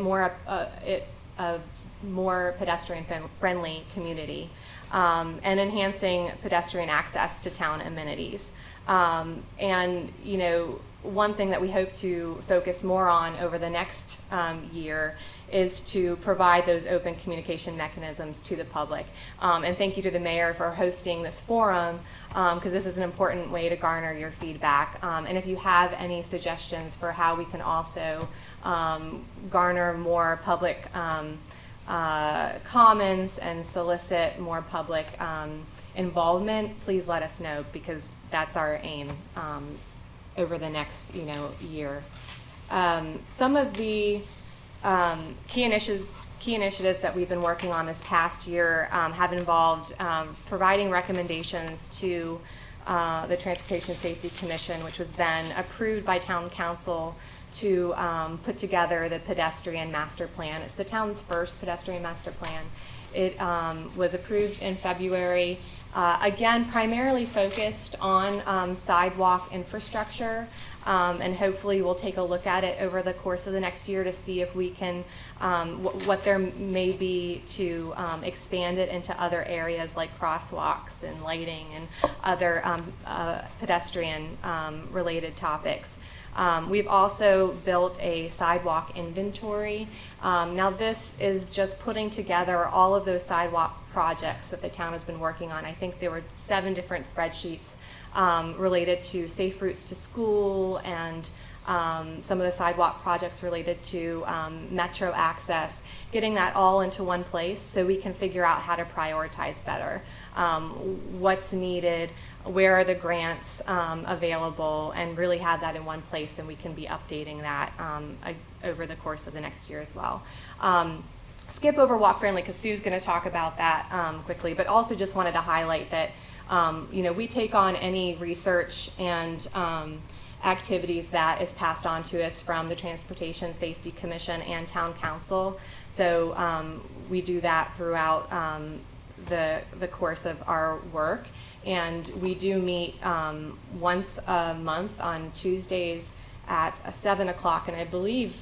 a more pedestrian-friendly community, and enhancing pedestrian access to town amenities. And one thing that we hope to focus more on over the next year is to provide those open communication mechanisms to the public. And thank you to the mayor for hosting this forum, because this is an important way to garner your feedback. And if you have any suggestions for how we can also garner more public comments and solicit more public involvement, please let us know, because that's our aim over the next year. Some of the key initiatives that we've been working on this past year have involved providing recommendations to the Transportation Safety Commission, which was then approved by Town Council to put together the Pedestrian Master Plan. It's the town's first pedestrian master plan. It was approved in February, again, primarily focused on sidewalk infrastructure, and hopefully we'll take a look at it over the course of the next year to see if we can, what there may be to expand it into other areas like crosswalks and lighting and other pedestrian related topics. We've also built a sidewalk inventory. Now this is just putting together all of those sidewalk projects that the town has been working on. I think there were 7 different spreadsheets related to safe routes to school and some of the sidewalk projects related to metro access, getting that all into one place so we can figure out how to prioritize better. What's needed, where are the grants available, and really have that in one place, and we can be updating that over the course of the next year as well. Skip over walk friendly because Sue's going to talk about that quickly, but also just wanted to highlight that we take on any research and activities that is passed on to us from the Transportation Safety Commission and Town Council. So we do that throughout the course of our work, and we do meet once a month on Tuesdays at 7 o'clock, and I believe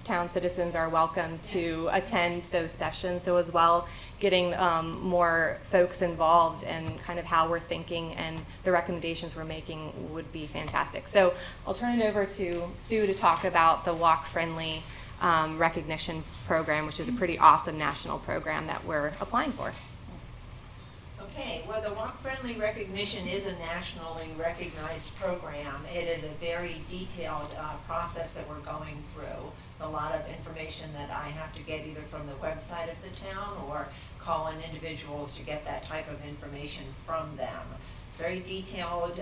town citizens are welcome to attend those sessions. So as well, getting more folks involved and kind of how we're thinking and the recommendations we're making would be fantastic. So I'll turn it over to Sue to talk about the Walk Friendly recognition program, which is a pretty awesome national program that we're applying for. Okay, well, the Walk Friendly recognition is a nationally recognized program. It is a very detailed process that we're going through. A lot of information that I have to get either from the website of the town or call in individuals to get that type of information from them. It's very detailed.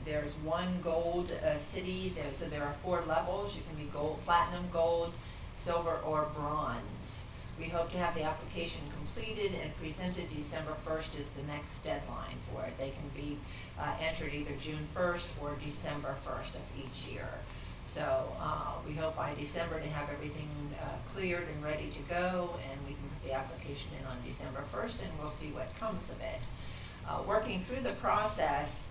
There's one gold city, so there are 4 levels. You can be gold, platinum, gold, silver, or bronze. We hope to have the application completed and presented December 1st is the next deadline for it. They can be entered either June 1st or December 1st of each year. So we hope by December to have everything cleared and ready to go, and we can put the application in on December 1st, and we'll see what comes of it. Working through the process,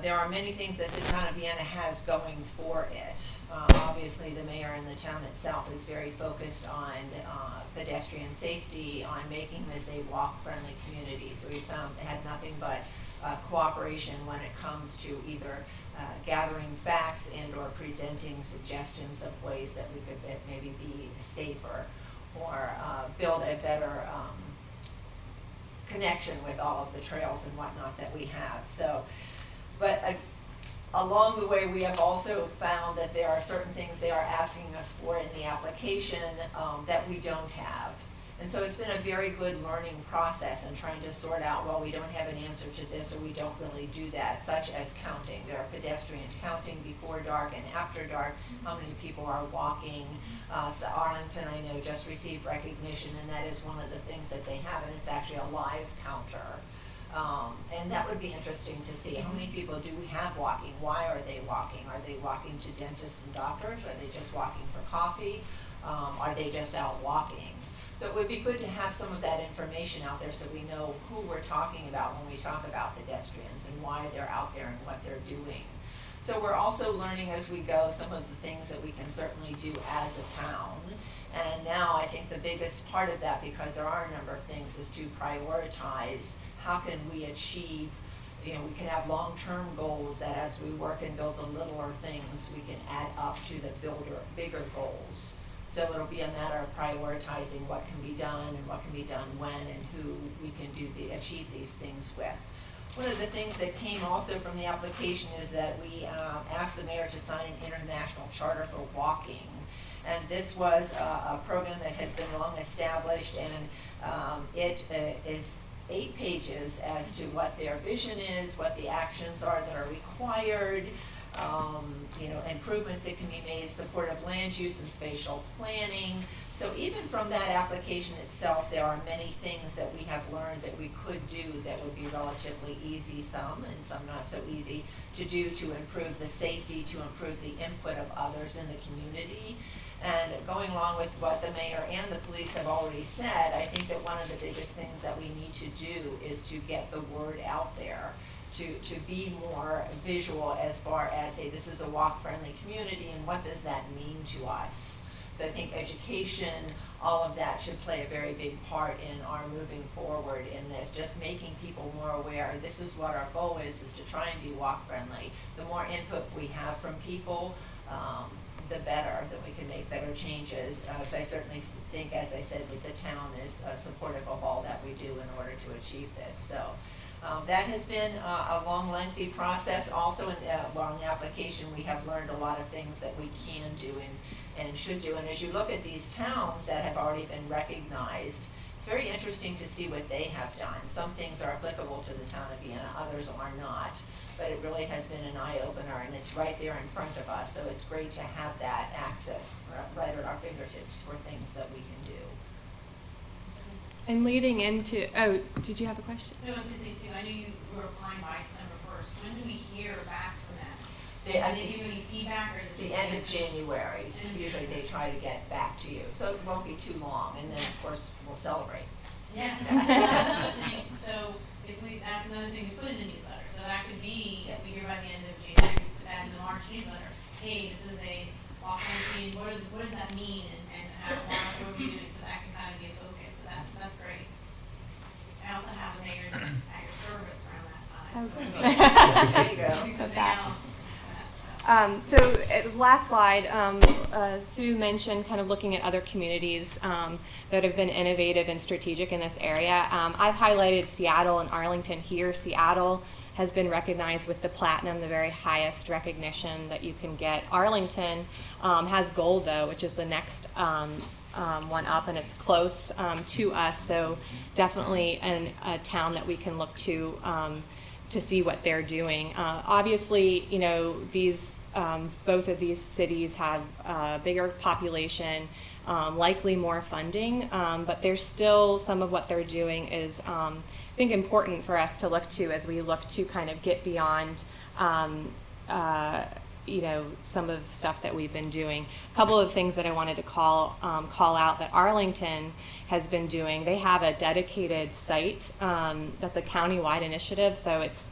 there are many things that the town of Vienna has going for it. Obviously, the mayor and the town itself is very focused on pedestrian safety, on making this a walk-friendly community. So we found they had nothing but cooperation when it comes to either gathering facts and or presenting suggestions of ways that we could maybe be safer or build a better connection with all of the trails and whatnot that we have. So. But along the way, we have also found that there are certain things they are asking us for in the application that we don't have. And so it's been a very good learning process and trying to sort out, well, we don't have an answer to this or we don't really do that, such as counting. There are pedestrians counting before dark and after dark, how many people are walking. So Arlington, I know, just received recognition, and that is one of the things that they have, and it's actually a live counter. And that would be interesting to see. How many people do we have walking? Why are they walking? Are they walking to dentists and doctors? Are they just walking for coffee? Are they just out walking? So it would be good to have some of that information out there so we know who we're talking about when we talk about pedestrians and why they're out there and what they're doing. So we're also learning as we go some of the things that we can certainly do as a town. And now I think the biggest part of that, because there are a number of things, is to prioritize how can we achieve, we can have long-term goals that as we work and build the littler things, we can add up to the bigger goals. So it'll be a matter of prioritizing what can be done and what can be done when and who we can achieve these things with. One of the things that came also from the application is that we asked the mayor to sign an international charter for walking. And this was a program that has been long established, and it is 8 pages as to what their vision is, what the actions are that are required, improvements that can be made, supportive land use and spatial planning. So even from that application itself, there are many things that we have learned that we could do that would be relatively easy, some, and some not so easy to do to improve the safety, to improve the input of others in the community. And going along with what the mayor and the police have already said, I think that one of the biggest things that we need to do is to get the word out there, to be more visual as far as, hey, this is a walk-friendly community, and what does that mean to us? So I think education, all of that should play a very big part in our moving forward in this, just making people more aware. This is what our goal is to try and be walk-friendly. The more input we have from people, the better, that we can make better changes. So I certainly think, as I said, that the town is supportive of all that we do in order to achieve this. So That has been a long, lengthy process. Also, along the application, we have learned a lot of things that we can do and should do. And as you look at these towns that have already been recognized, it's very interesting to see what they have done. Some things are applicable to the town of Vienna, others are not. But it really has been an eye-opener, and it's right there in front of us. So it's great to have that access right at our fingertips for things that we can do. And leading into, oh, did you have a question? No, I was going to say, Sue, I knew you were applying by December 1st. When do we hear back from them? They, I Did they think give you any feedback? Or is it the just end of January, usually they try to get back to you. So it won't be too long, and then, of course, we'll celebrate. Yes, that's another thing. So that's another thing we put in the newsletter. So that could be, if we hear by the end of January, to add in the March newsletter, hey, this is a walking routine. What does that mean, and what are we doing? So that can kind of be a focus. So that's great. I also have the mayor's at your service around that time. Oh, so good. There you go. something else. Last slide, Sue mentioned kind of looking at other communities that have been innovative and strategic in this area. I've highlighted Seattle and Arlington here. Seattle has been recognized with the platinum, the very highest recognition that you can get. Arlington has gold, though, which is the next one up, and it's close to us, so definitely a town that we can look to see what they're doing. Obviously, you know, both of these cities have a bigger population, likely more funding, but there's still some of what they're doing is, I think, important for us to look to as we look to kind of get beyond you know, some of the stuff that we've been doing. A couple of things that I wanted to call out that Arlington has been doing. They have a dedicated site that's a county-wide initiative, so it's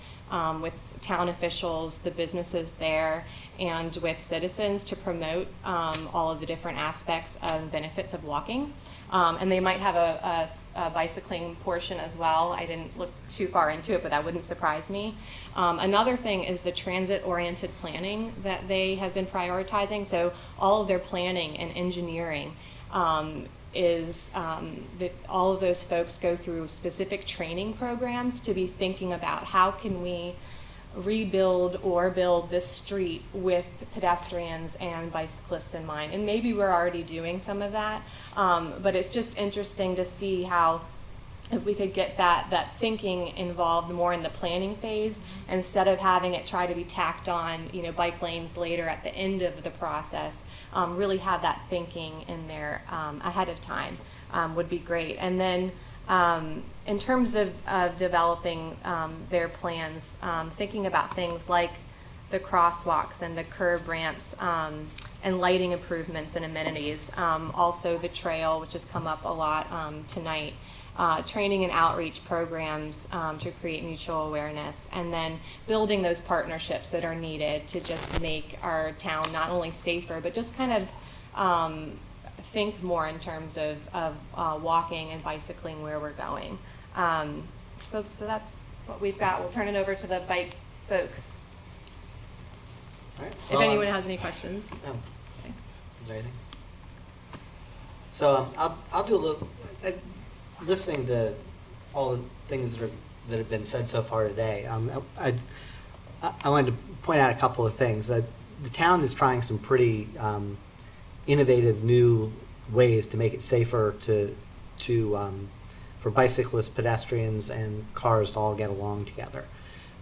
with town officials, the businesses there, and with citizens to promote all of the different aspects and benefits of walking. And they might have a bicycling portion as well. I didn't look too far into it, but that wouldn't surprise me. Another thing is the transit-oriented planning that they have been prioritizing. So all of their planning and engineering is that all of those folks go through specific training programs to be thinking about how can we rebuild or build this street with pedestrians and bicyclists in mind. And maybe we're already doing some of that, but it's just interesting to see how if we could get that thinking involved more in the planning phase instead of having it try to be tacked on, you know, bike lanes later at the end of the process, really have that thinking in there ahead of time would be great. And then in terms of developing their plans, thinking about things like the crosswalks and the curb ramps and lighting improvements and amenities, also the trail, which has come up a lot tonight, training and outreach programs to create mutual awareness, and then building those partnerships that are needed to just make our town not only safer, but just kind of think more in terms of walking and bicycling where we're going. So that's what we've got. We'll turn it over to the bike folks. All right. If anyone has any questions. No. Okay. Is there anything? So I'll do a little, listening to all the things that have been said so far today. I wanted to point out a couple of things. The town is trying some pretty innovative new ways to make it safer for bicyclists, pedestrians, and cars to all get along together.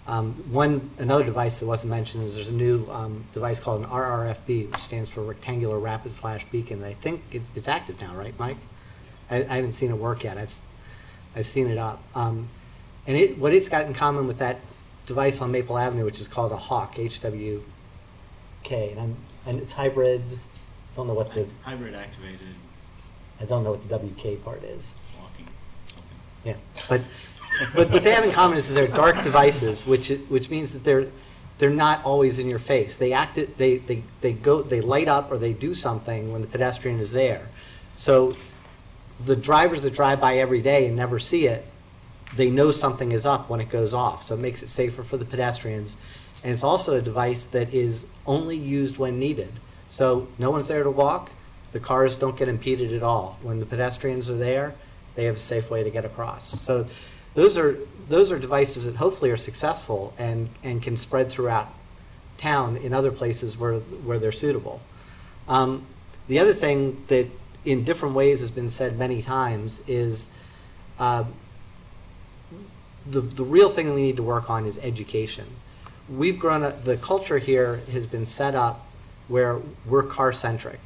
Another device that wasn't mentioned is there's a new device called an RRFB, which stands for Rectangular Rapid Flash Beacon. And I think it's active now, right, Mike? I haven't seen it work yet. I've seen it up. And what it's got in common with that device on Maple Avenue, which is called a Hawk, HWK, and it's hybrid. Don't know what the hybrid activated. I don't know what the WK part is. Walking. Something. Yeah, but what they have in common is that they're dark devices, which means that they're not always in your face. They light up or they do something when the pedestrian is there. So the drivers that drive by every day and never see it, they know something is up when it goes off. So it makes it safer for the pedestrians. And it's also a device that is only used when needed. So no one's there to walk. The cars don't get impeded at all. When the pedestrians are there, they have a safe way to get across. So those are devices that hopefully are successful and can spread throughout town in other places where they're suitable. The other thing that in different ways has been said many times is the real thing that we need to work on is education. We've grown up, the culture here has been set up where we're car-centric.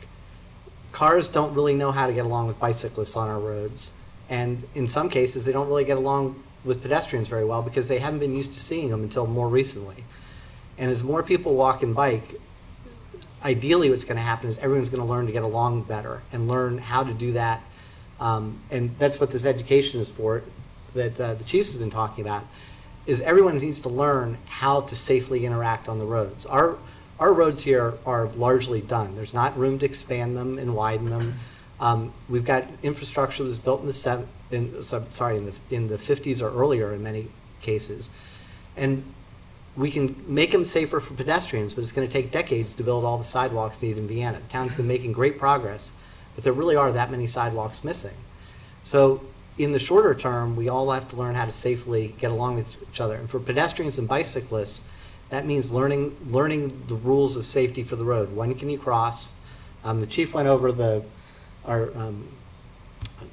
Cars don't really know how to get along with bicyclists on our roads. And in some cases, they don't really get along with pedestrians very well because they haven't been used to seeing them until more recently. And as more people walk and bike, ideally what's going to happen is everyone's going to learn to get along better and learn how to do that. And that's what this education is for, that the chiefs have been talking about, is everyone needs to learn how to safely interact on the roads. Our roads here are largely done. There's not room to expand them and widen them. We've got infrastructure that was built in the 50s or earlier in many cases. And we can make them safer for pedestrians, but it's going to take decades to build all the sidewalks needed in Vienna. The town's been making great progress, but there really are that many sidewalks missing. So in the shorter term, we all have to learn how to safely get along with each other. And for pedestrians and bicyclists, that means learning the rules of safety for the road. When can you cross? The chief went over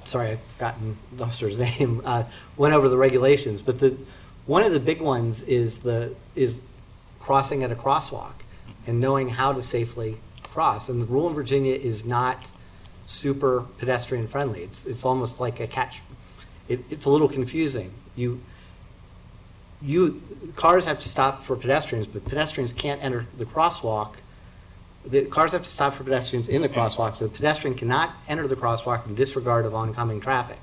sorry, I've forgotten the officer's name, went over the regulations, but one of the big ones is crossing at a crosswalk and knowing how to safely cross. And the rule in Virginia is not super pedestrian friendly. It's almost like a catch. It's a little confusing. Cars have to stop for pedestrians, but pedestrians can't enter the crosswalk. The cars have to stop for pedestrians in the crosswalk, but the pedestrian cannot enter the crosswalk in disregard of oncoming traffic.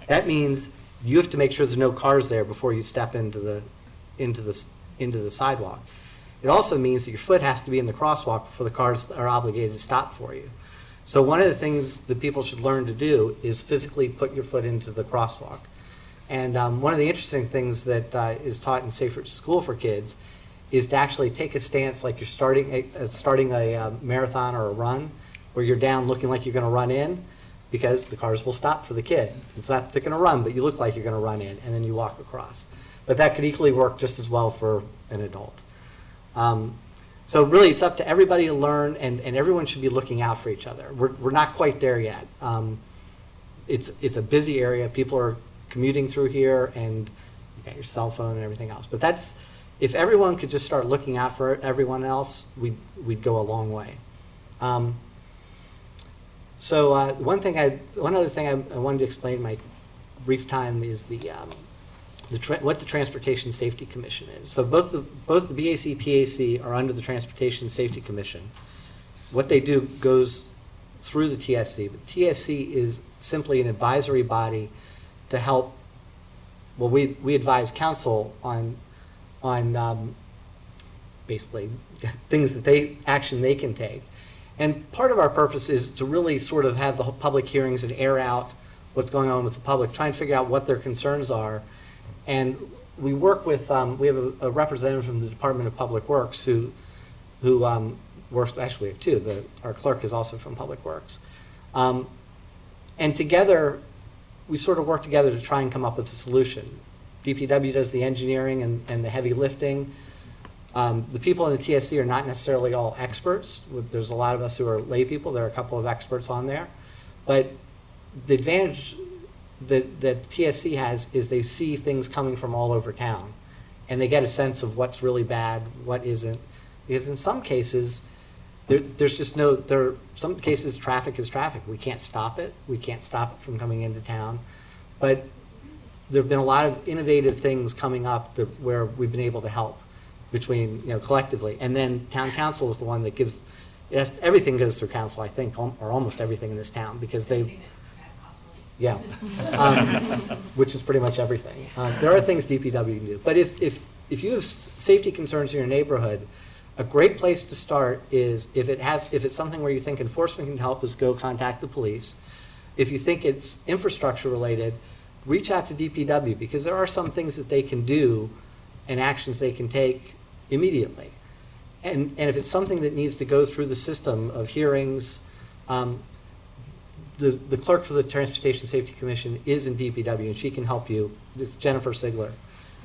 That means you have to make sure there's no cars there before you step into the sidewalk. It also means that your foot has to be in the crosswalk before the cars are obligated to stop for you. So one of the things that people should learn to do is physically put your foot into the crosswalk. And one of the interesting things that is taught in Safer School for kids is to actually take a stance like you're starting a marathon or a run, where you're down looking like you're going to run in, because the cars will stop for the kid. It's not that they're going to run, but you look like you're going to run in, and then you walk across. But that could equally work just as well for an adult. So really, it's up to everybody to learn, and everyone should be looking out for each other. We're not quite there yet. It's a busy area. People are commuting through here, and you got your cell phone and everything else. But if everyone could just start looking out for everyone else, we'd go a long way. So one other thing I wanted to explain in my brief time is what the Transportation Safety Commission is. So both the BAC, PAC are under the Transportation Safety Commission. What they do goes through the TSC, but TSC is simply an advisory body to help. Well, we advise council on basically things that action they can take. And part of our purpose is to really sort of have the public hearings and air out what's going on with the public, try and figure out what their concerns are. And we work with, we have a representative from the Department of Public Works who works, actually we have two, our clerk is also from Public Works. And together, we sort of work together to try and come up with a solution. DPW does the engineering and the heavy lifting. The people in the TSC are not necessarily all experts. There's a lot of us who are lay people. There are a couple of experts on there. But the advantage that TSC has is they see things coming from all over town. And they get a sense of what's really bad, what isn't. Because in some cases, there's just some cases traffic is traffic. We can't stop it. We can't stop it from coming into town. But there have been a lot of innovative things coming up where we've been able to help between, collectively. And then town council is the one that gives, everything goes through council, I think, or almost everything in this town, because yeah, which is pretty much everything. There are things DPW can do. But if you have safety concerns in your neighborhood, a great place to start is if it's something where you think enforcement can help, is go contact the police. If you think it's infrastructure related, reach out to DPW, because there are some things that they can do and actions they can take immediately. And if it's something that needs to go through the system of hearings, the clerk for the Transportation Safety Commission is in DPW, and she can help you. It's Jennifer Sigler.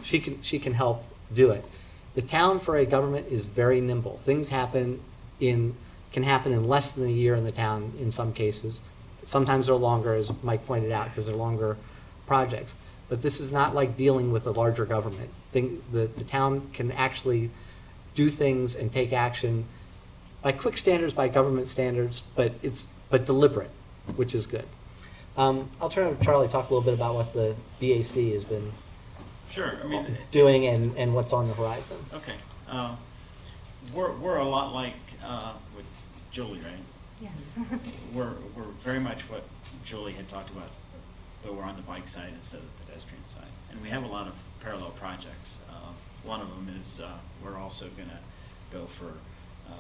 She can help do it. The town for a government is very nimble. Things can happen in less than a year in the town in some cases. Sometimes they're longer, as Mike pointed out, because they're longer projects. But this is not like dealing with a larger government. The town can actually do things and take action by quick standards, by government standards, but deliberate, which is good. I'll turn over to Charlie to talk a little bit about what the BAC has been Sure. doing and what's on the horizon. Okay. We're a lot like with Julie, right? Yes. We're very much what Julie had talked about, but we're on the bike side instead of the pedestrian side. And we have a lot of parallel projects. One of them is we're also going to go for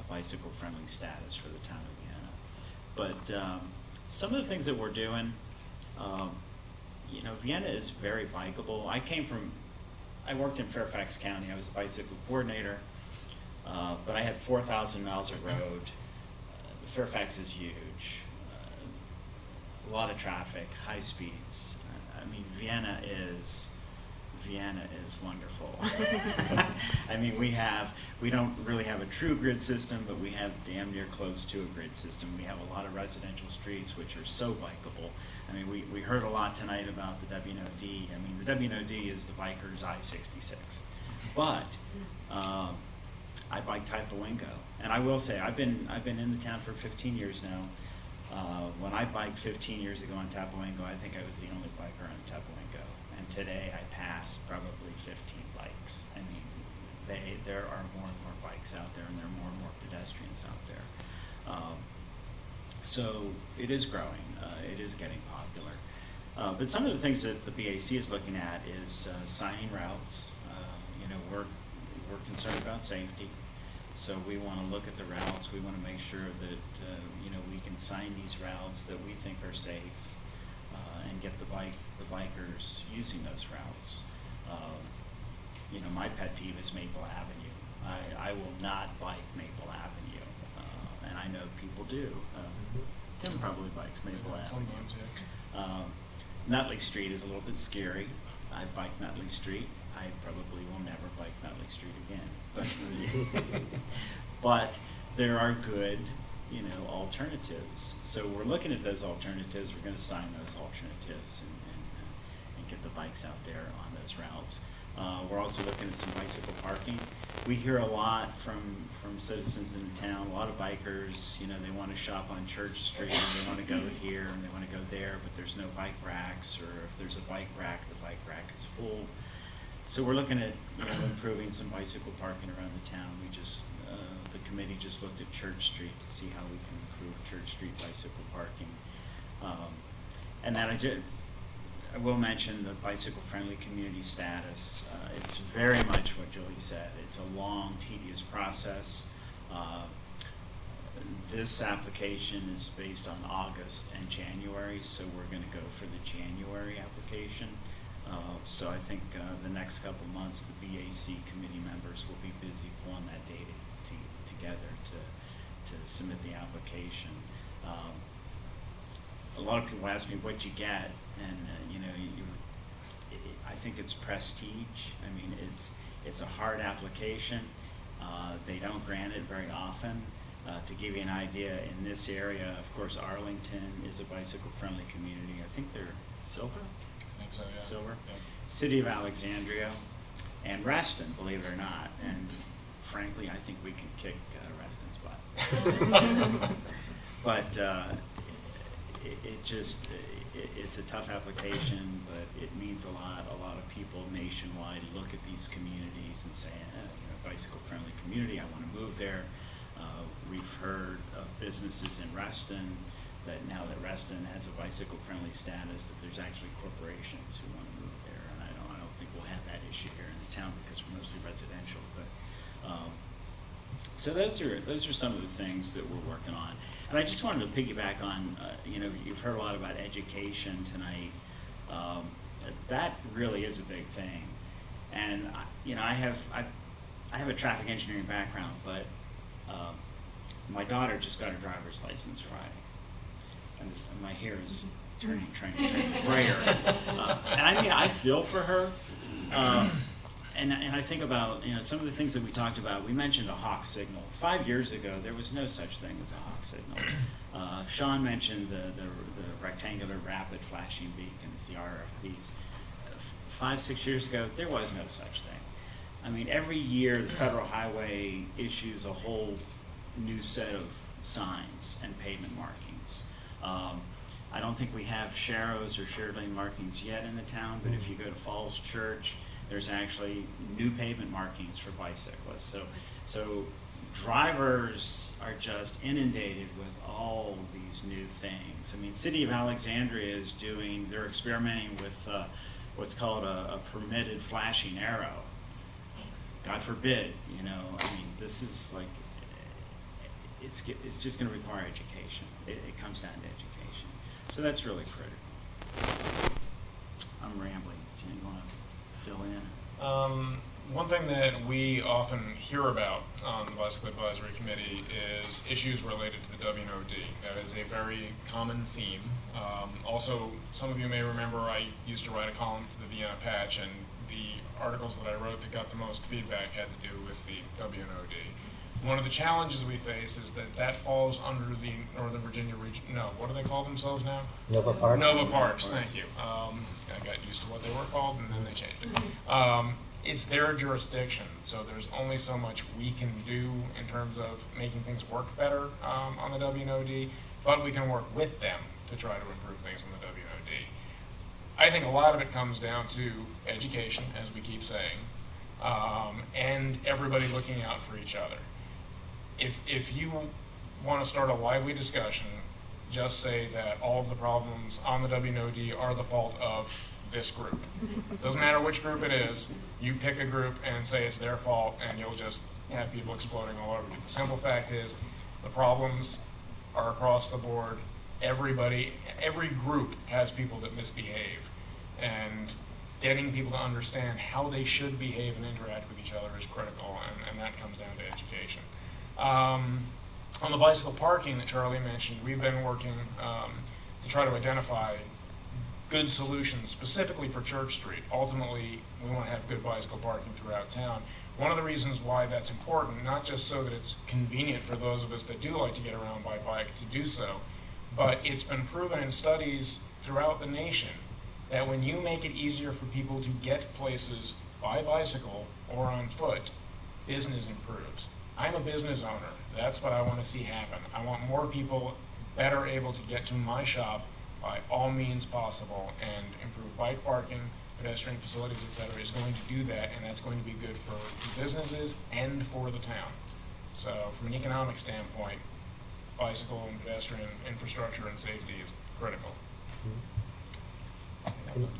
bicycle-friendly status for the town of Vienna. But some of the things that we're doing, Vienna is very bikeable. I worked in Fairfax County. I was a bicycle coordinator, but I had 4,000 miles of road. Fairfax is huge. A lot of traffic, high speeds. Vienna is wonderful. We don't really have a true grid system, but we have damn near close to a grid system. We have a lot of residential streets which are so bikeable. We heard a lot tonight about the WNOD. The WNOD is the bikers I-66. But I bike Typewingo, and I will say I've been in the town for 15 years now. When I biked 15 years ago on Typewingo, I think I was the only biker on Typewingo, and today I pass probably 15 bikes. There are more and more bikes out there, and there are more and more pedestrians out there. So it is growing. It is getting popular. But some of the things that the BAC is looking at is signing routes. We're concerned about safety, so we want to look at the routes. We want to make sure that we can sign these routes that we think are safe, and get the bikers using those routes. My pet peeve is Maple Avenue. I will not bike Maple Avenue, and I know people do. Tim probably bikes Maple Avenue. Sometimes, yeah. Nutley Street is a little bit scary. I bike Nutley Street. I probably will never bike Nutley Street again. But there are good, alternatives. So we're looking at those alternatives. We're going to sign those alternatives and get the bikes out there on those routes. We're also looking at some bicycle parking. We hear a lot from citizens in the town, a lot of bikers, they want to shop on Church Street, and they want to go here, and they want to go there, but there's no bike racks, or if there's a bike rack, the bike rack is full. So we're looking at, improving some bicycle parking around the town. The committee just looked at Church Street to see how we can improve Church Street bicycle parking. And then I will mention the bicycle-friendly community status. It's very much what Julie said. It's a long, tedious process. This application is based on August and January, so we're going to go for the January application. So I think the next couple months, the BAC committee members will be busy pulling that data together to submit the application. A lot of people ask me what you get, and I think it's prestige. It's a hard application. They don't grant it very often. To give you an idea, in this area, of course, Arlington is a bicycle-friendly community. I think they're Silver? I think so, yeah. Silver. Yeah. City of Alexandria, and Reston, believe it or not. And frankly, I think we can kick Reston's butt. But it's a tough application, but it means a lot. A lot of people nationwide look at these communities and say, bicycle-friendly community, I want to move there. We've heard of businesses in Reston that now that Reston has a bicycle-friendly status, that there's actually corporations who want to move there. And I don't think we'll have that issue here in the town because we're mostly residential. But so those are some of the things that we're working on. And I just wanted to piggyback on, you've heard a lot about education tonight. That really is a big thing. And I have a traffic engineering background, but my daughter just got her driver's license Friday. and my hair is trying to turn grayer. And I mean, I feel for her. And I think about, some of the things that we talked about. We mentioned a hawk signal. 5 years ago, there was no such thing as a hawk signal. Sean mentioned the rectangular rapid flashing beacons, the RFBs. 5-6 years ago, there was no such thing. I mean, every year the Federal Highway issues a whole new set of signs and pavement markings. I don't think we have sharrows or shared lane markings yet in the town, but if you go to Falls Church, there's actually new pavement markings for bicyclists. So drivers are just inundated with all these new things. I mean, City of Alexandria they're experimenting with what's called a permitted flashing arrow. God forbid, I mean, this is like, it's just going to require education. It comes down to education. So that's really critical. I'm rambling. Do you want to fill in? One thing that we often hear about on the Bicycle Advisory Committee is issues related to the WNOD. That is a very common theme. Also, some of you may remember I used to write a column for the Vienna Patch, and the articles that I wrote that got the most feedback had to do with the WNOD. One of the challenges we face is that falls under the Northern Virginia region. No, what do they call themselves now? Nova Parks. Nova Parks, thank you. I got used to what they were called, and then they changed it. It's their jurisdiction, so there's only so much we can do in terms of making things work better on the WNOD, but we can work with them to try to improve things on the WNOD. I think a lot of it comes down to education, as we keep saying, and everybody looking out for each other. If you want to start a lively discussion, just say that all of the problems on the WNOD are the fault of this group. Doesn't matter which group it is, you pick a group and say it's their fault, and you'll just have people exploding all over you. The simple fact is, the problems are across the board. Every group has people that misbehave, and getting people to understand how they should behave and interact with each other is critical, and that comes down to education. On the bicycle parking that Charlie mentioned, we've been working to try to identify good solutions specifically for Church Street. Ultimately, we want to have good bicycle parking throughout town. One of the reasons why that's important, not just so that it's convenient for those of us that do like to get around by bike to do so, but it's been proven in studies throughout the nation that when you make it easier for people to get places by bicycle or on foot, business improves. I'm a business owner. That's what I want to see happen. I want more people better able to get to my shop by all means possible, and improve bike parking, pedestrian facilities, etc. is going to do that, and that's going to be good for businesses and for the town. So from an economic standpoint, bicycle and pedestrian infrastructure and safety is critical.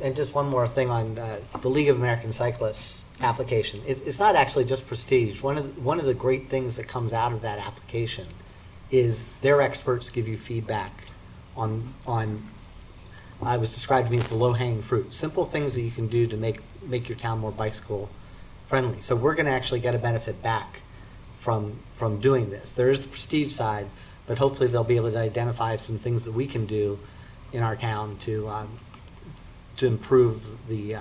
And just one more thing on the League of American Cyclists application. It's not actually just prestige. One of the great things that comes out of that application is their experts give you feedback on I was described to me as the low-hanging fruit, simple things that you can do to make your town more bicycle friendly. So we're going to actually get a benefit back from doing this. There is the prestige side, but hopefully they'll be able to identify some things that we can do in our town to improve the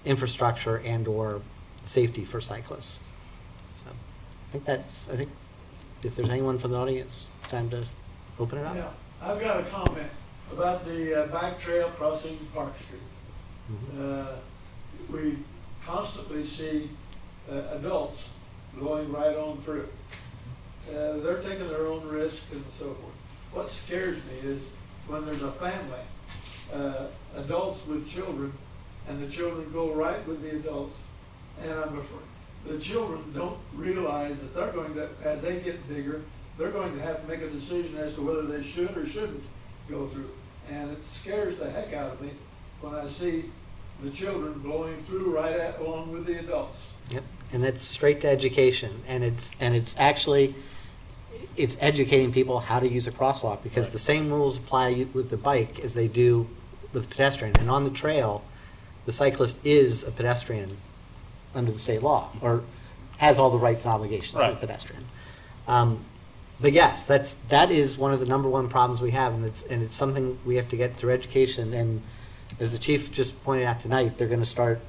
infrastructure and/or safety for cyclists. So I think if there's anyone from the audience, time to open it up. Yeah, I've got a comment about the bike trail crossing Park Street. Mm-hmm. We constantly see adults going right on through. They're taking their own risk and so forth. What scares me is when there's a family, adults with children, and the children go right with the adults, and I'm afraid the children don't realize that they're going to, as they get bigger, they're going to have to make a decision as to whether they should or shouldn't go through. And it scares the heck out of me when I see the children blowing through along with the adults. Yep, and it's straight to education, and it's actually educating people how to use a crosswalk, because the same rules apply with the bike as they do with pedestrian. And on the trail, the cyclist is a pedestrian under the state law, or has all the rights and obligations of a pedestrian. But yes, that is one of the number one problems we have, and it's something we have to get through education. And as the chief just pointed out tonight, they're going to start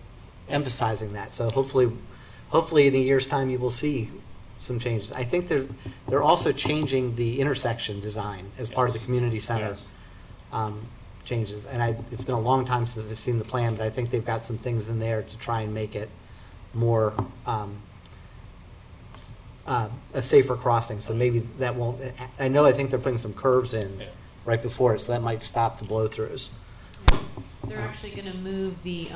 emphasizing that. So hopefully in a year's time you will see some changes. I think they're also changing the intersection design as part of the community center changes. And it's been a long time since I've seen the plan, but I think they've got some things in there to try and make it more a safer crossing. So maybe that won't. I think they're putting some curves in right before it, so that might stop the blow-throughs. They're actually going to move the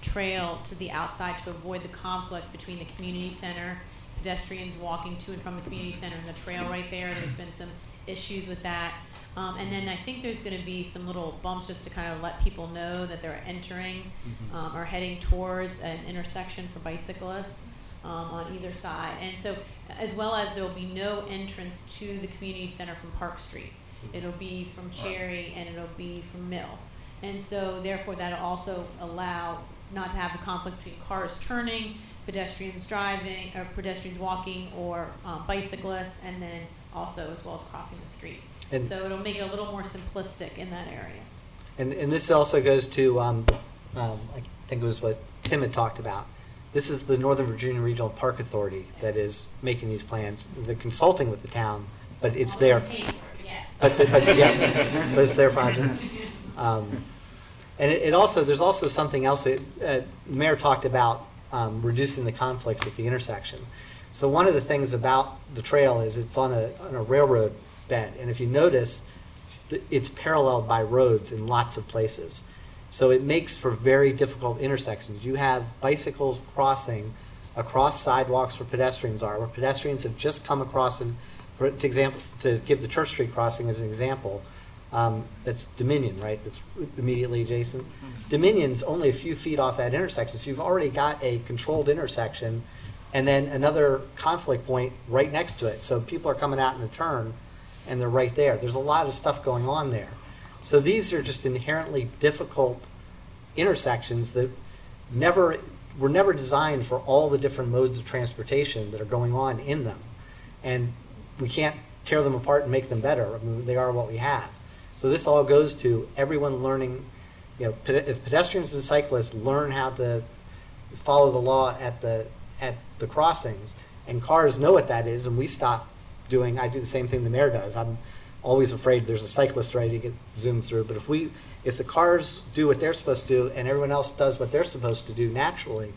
trail to the outside to avoid the conflict between the community center, pedestrians walking to and from the community center, and the trail right there. There's been some issues with that. And then I think there's going to be some little bumps just to kind of let people know that they're entering or heading towards an intersection for bicyclists on either side. And so, as well as there will be no entrance to the community center from Park Street. It'll be from Cherry and it'll be from Mill. And so, therefore, that'll also allow not to have a conflict between cars turning, pedestrians driving, or pedestrians walking, or bicyclists, and then also as well as crossing the street. And so it'll make it a little more simplistic in that area. And this also goes to, I think it was what Tim had talked about. This is the Northern Virginia Regional Park Authority that is making these plans. They're consulting with the town, but it's their, but it's their project. And it also, there's also something else that the mayor talked about, reducing the conflicts at the intersection. So one of the things about the trail is it's on a railroad bed, and if you notice, it's paralleled by roads in lots of places. So it makes for very difficult intersections. You have bicycles crossing across sidewalks where pedestrians are, where pedestrians have just come across, and to give the Church Street crossing as an example, that's Dominion, right? That's immediately adjacent. Dominion's only a few feet off that intersection, so you've already got a controlled intersection and then another conflict point right next to it. So people are coming out in a turn and they're right there. There's a lot of stuff going on there. So these are just inherently difficult intersections that were never designed for all the different modes of transportation that are going on in them. And we can't tear them apart and make them better. I mean, they are what we have. So this all goes to everyone learning, if pedestrians and cyclists learn how to follow the law at the crossings, and cars know what that is, and we stop doing, I do the same thing the mayor does. I'm always afraid there's a cyclist ready to get zoomed through, but if the cars do what they're supposed to do and everyone else does what they're supposed to do naturally,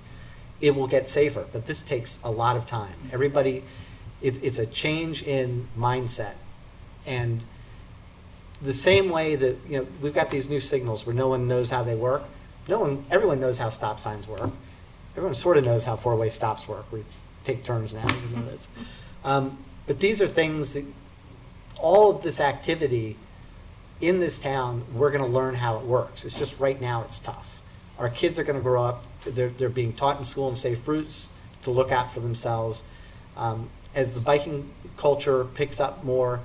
it will get safer. But this takes a lot of time. Everybody, it's a change in mindset. And the same way that, we've got these new signals where no one knows how they work. Everyone knows how stop signs work. Everyone sort of knows how four-way stops work. We take turns now, even though that's. But these are things that, all of this activity in this town, we're going to learn how it works. It's just right now it's tough. Our kids are going to grow up. They're being taught in school and safe routes to look out for themselves. As the biking culture picks up more,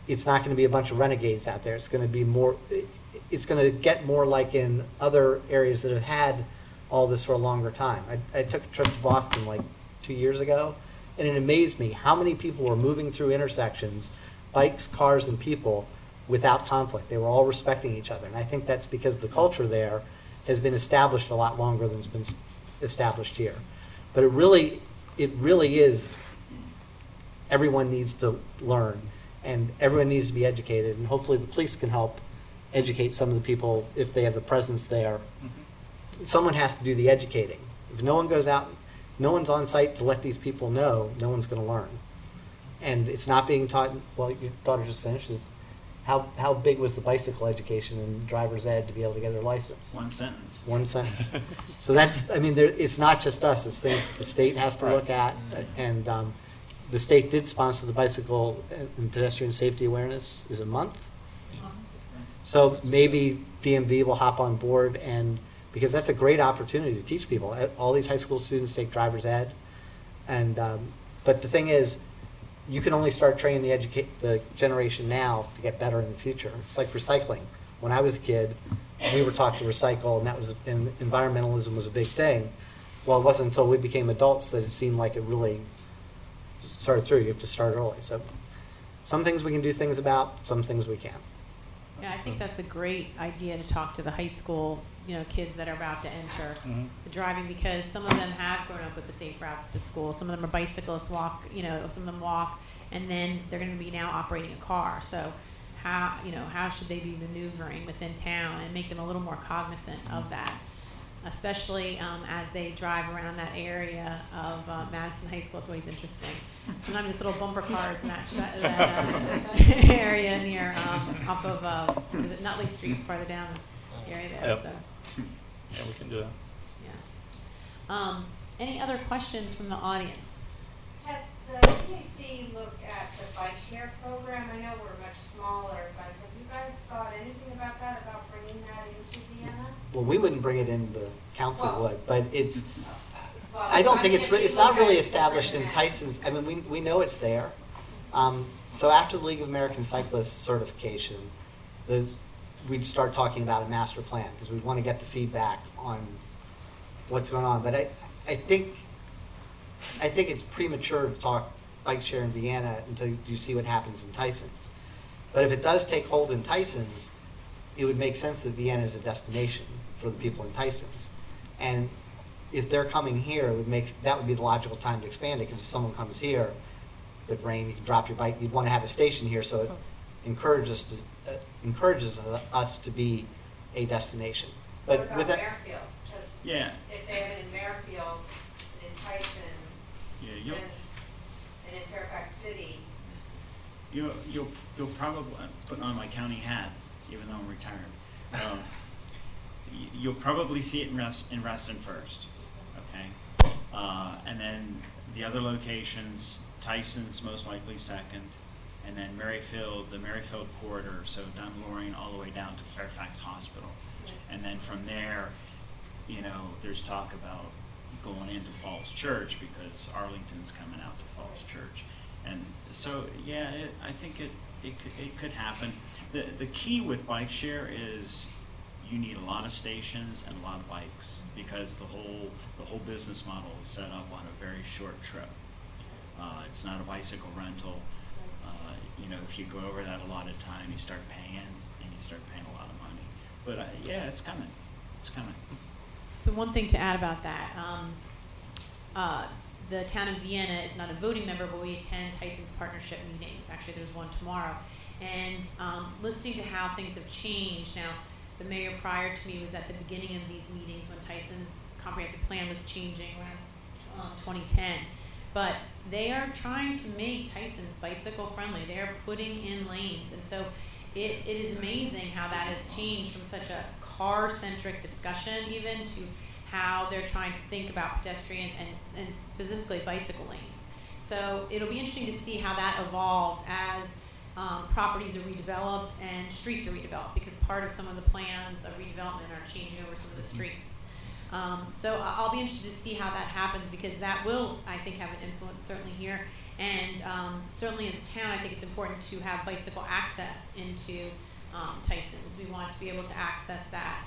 it's not going to be a bunch of renegades out there. It's going to be more. It's going to get more like in other areas that have had all this for a longer time. I took a trip to Boston like 2 years ago, and it amazed me how many people were moving through intersections, bikes, cars, and people, without conflict. They were all respecting each other. And I think that's because the culture there has been established a lot longer than it's been established here. But it really is, everyone needs to learn, and everyone needs to be educated, and hopefully the police can help educate some of the people if they have the presence there. Someone has to do the educating. If no one goes out, no one's on site to let these people know, no one's going to learn. And it's not being taught. Well, your daughter just finished. How big was the bicycle education in driver's ed to be able to get their license? One sentence. One sentence. So that's, it's not just us. It's things the state has to look at. And the state did sponsor the bicycle and pedestrian safety awareness, is a month. So maybe DMV will hop on board, and because that's a great opportunity to teach people. All these high school students take driver's ed. And but the thing is, you can only start training the generation now to get better in the future. It's like recycling. When I was a kid, we were taught to recycle, and environmentalism was a big thing. Well, it wasn't until we became adults that it seemed like it really started through. You have to start early. So Some things we can do things about, some things we can't. Yeah, I think that's a great idea to talk to the high school, kids that are about to enter the driving, because some of them have grown up with the safe routes to school. Some of them are bicyclists, some of them walk, and then they're going to be now operating a car. So how should they be maneuvering within town and make them a little more cognizant of that, especially as they drive around that area of Madison High School. It's always interesting. Sometimes it's little bumper cars in that area near off of is it Nutley Street, farther down the area there. Yep. So Yeah, we can do that. yeah. Any other questions from the audience? Has the PAC looked at the bike share program? I know we're much smaller, but have you guys thought anything about that, about bringing that into Vienna? Well, we wouldn't bring it in, the council Well- would, but it's, Well, I don't think if you it's not look really at established in different Tyson's. I mean, we know it's there. So after the League of American Cyclists certification, we'd start talking about a master plan, because we want to get the feedback on what's going on. But I think it's premature to talk bike share in Vienna until you see what happens in Tyson's. But if it does take hold in Tyson's, it would make sense that Vienna is a destination for the people in Tyson's. And if they're coming here, that would be the logical time to expand it, because if someone comes here, good rain, you can drop your bike, you'd want to have a station here, so it encourages us to be a destination. What But about with that, Merrifield? 'Cause Yeah. if they have it in Merrifield, in Tyson's, Yeah, and in Fairfax City, you'll probably, put on my county hat, even though I'm retired. You'll probably see it in Reston first, okay? And then the other locations, Tyson's most likely second, and then Merrifield, the Merrifield corridor, so down Laurie all the way down to Fairfax Hospital. And then from there, there's talk about going into Falls Church, because Arlington's coming out to Falls Church. And so, yeah, I think it could happen. The key with bike share is you need a lot of stations and a lot of bikes, because the whole business model is set up on a very short trip. It's not a bicycle rental. If you go over that a lot of time, you start paying a lot of money. But yeah, it's coming. It's coming. So one thing to add about that, the town of Vienna is not a voting member, but we attend Tyson's partnership meetings. Actually, there's one tomorrow. And listening to how things have changed. Now, the mayor prior to me was at the beginning of these meetings when Tyson's comprehensive plan was changing around 2010. But they are trying to make Tyson's bicycle friendly. They are putting in lanes. And so it is amazing how that has changed from such a car-centric discussion even to how they're trying to think about pedestrians and specifically bicycle lanes. So it'll be interesting to see how that evolves as properties are redeveloped and streets are redeveloped, because part of some of the plans of redevelopment are changing over some of the streets. So I'll be interested to see how that happens, because that will, I think, have an influence certainly here. And certainly as a town, I think it's important to have bicycle access into Tyson's. We want to be able to access that.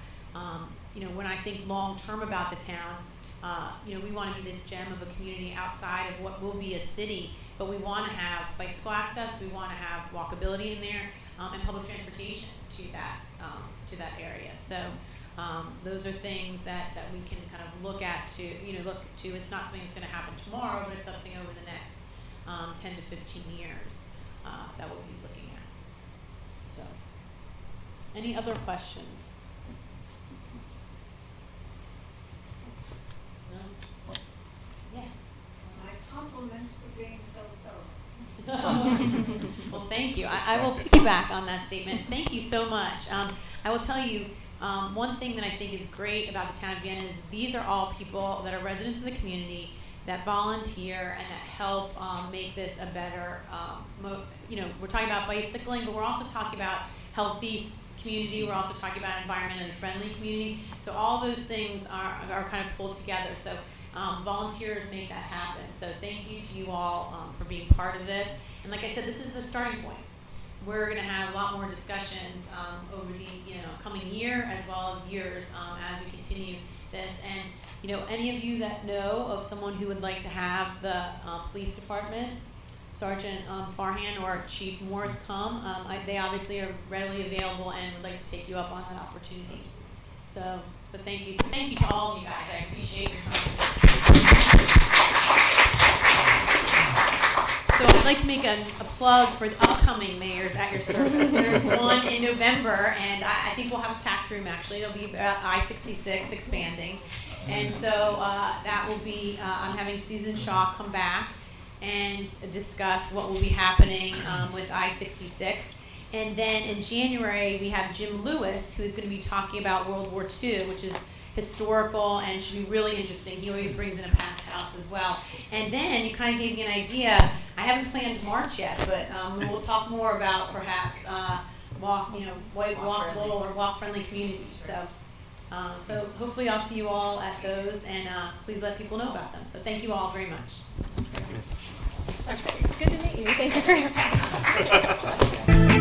When I think long-term about the town, we want to be this gem of a community outside of what will be a city, but we want to have bicycle access, we want to have walkability in there, and public transportation to that area. So those are things that we can kind of look to. It's not something that's going to happen tomorrow, but it's something over the next 10 to 15 years that we'll be looking at. So, any other questions? No? Yes. My compliments for being so thorough. Well, thank you. I will piggyback on that statement. Thank you so much. I will tell you, one thing that I think is great about the town of Vienna is these are all people that are residents of the community that volunteer and that help make this a better, we're talking about bicycling, but we're also talking about healthy community. We're also talking about environmentally friendly community. So all those things are kind of pulled together. So volunteers make that happen. So thank you to you all for being part of this. And like I said, this is the starting point. We're going to have a lot more discussions over the coming year as well as years as we continue this. And any of you that know of someone who would like to have the police department Sergeant Farhan or Chief Morris come, they obviously are readily available and would like to take you up on that opportunity. So thank you. So thank you to all of you guys. I appreciate your time. So I'd like to make a plug for the upcoming mayors at your service. There's one in November, and I think we'll have a packed room actually. It'll be about I-66 expanding. And so that will be, I'm having Susan Shaw come back and discuss what will be happening with I-66. And then in January, we have Jim Lewis, who is going to be talking about World War II, which is historical and should be really interesting. He always brings in a packed house as well. And then you kind of gave me an idea. I haven't planned March yet, but we'll talk more about perhaps walkable or walk-friendly communities. So hopefully I'll see you all at those, and please let people know about them. So thank you all very much. Okay. Good to meet you. Thank you very much.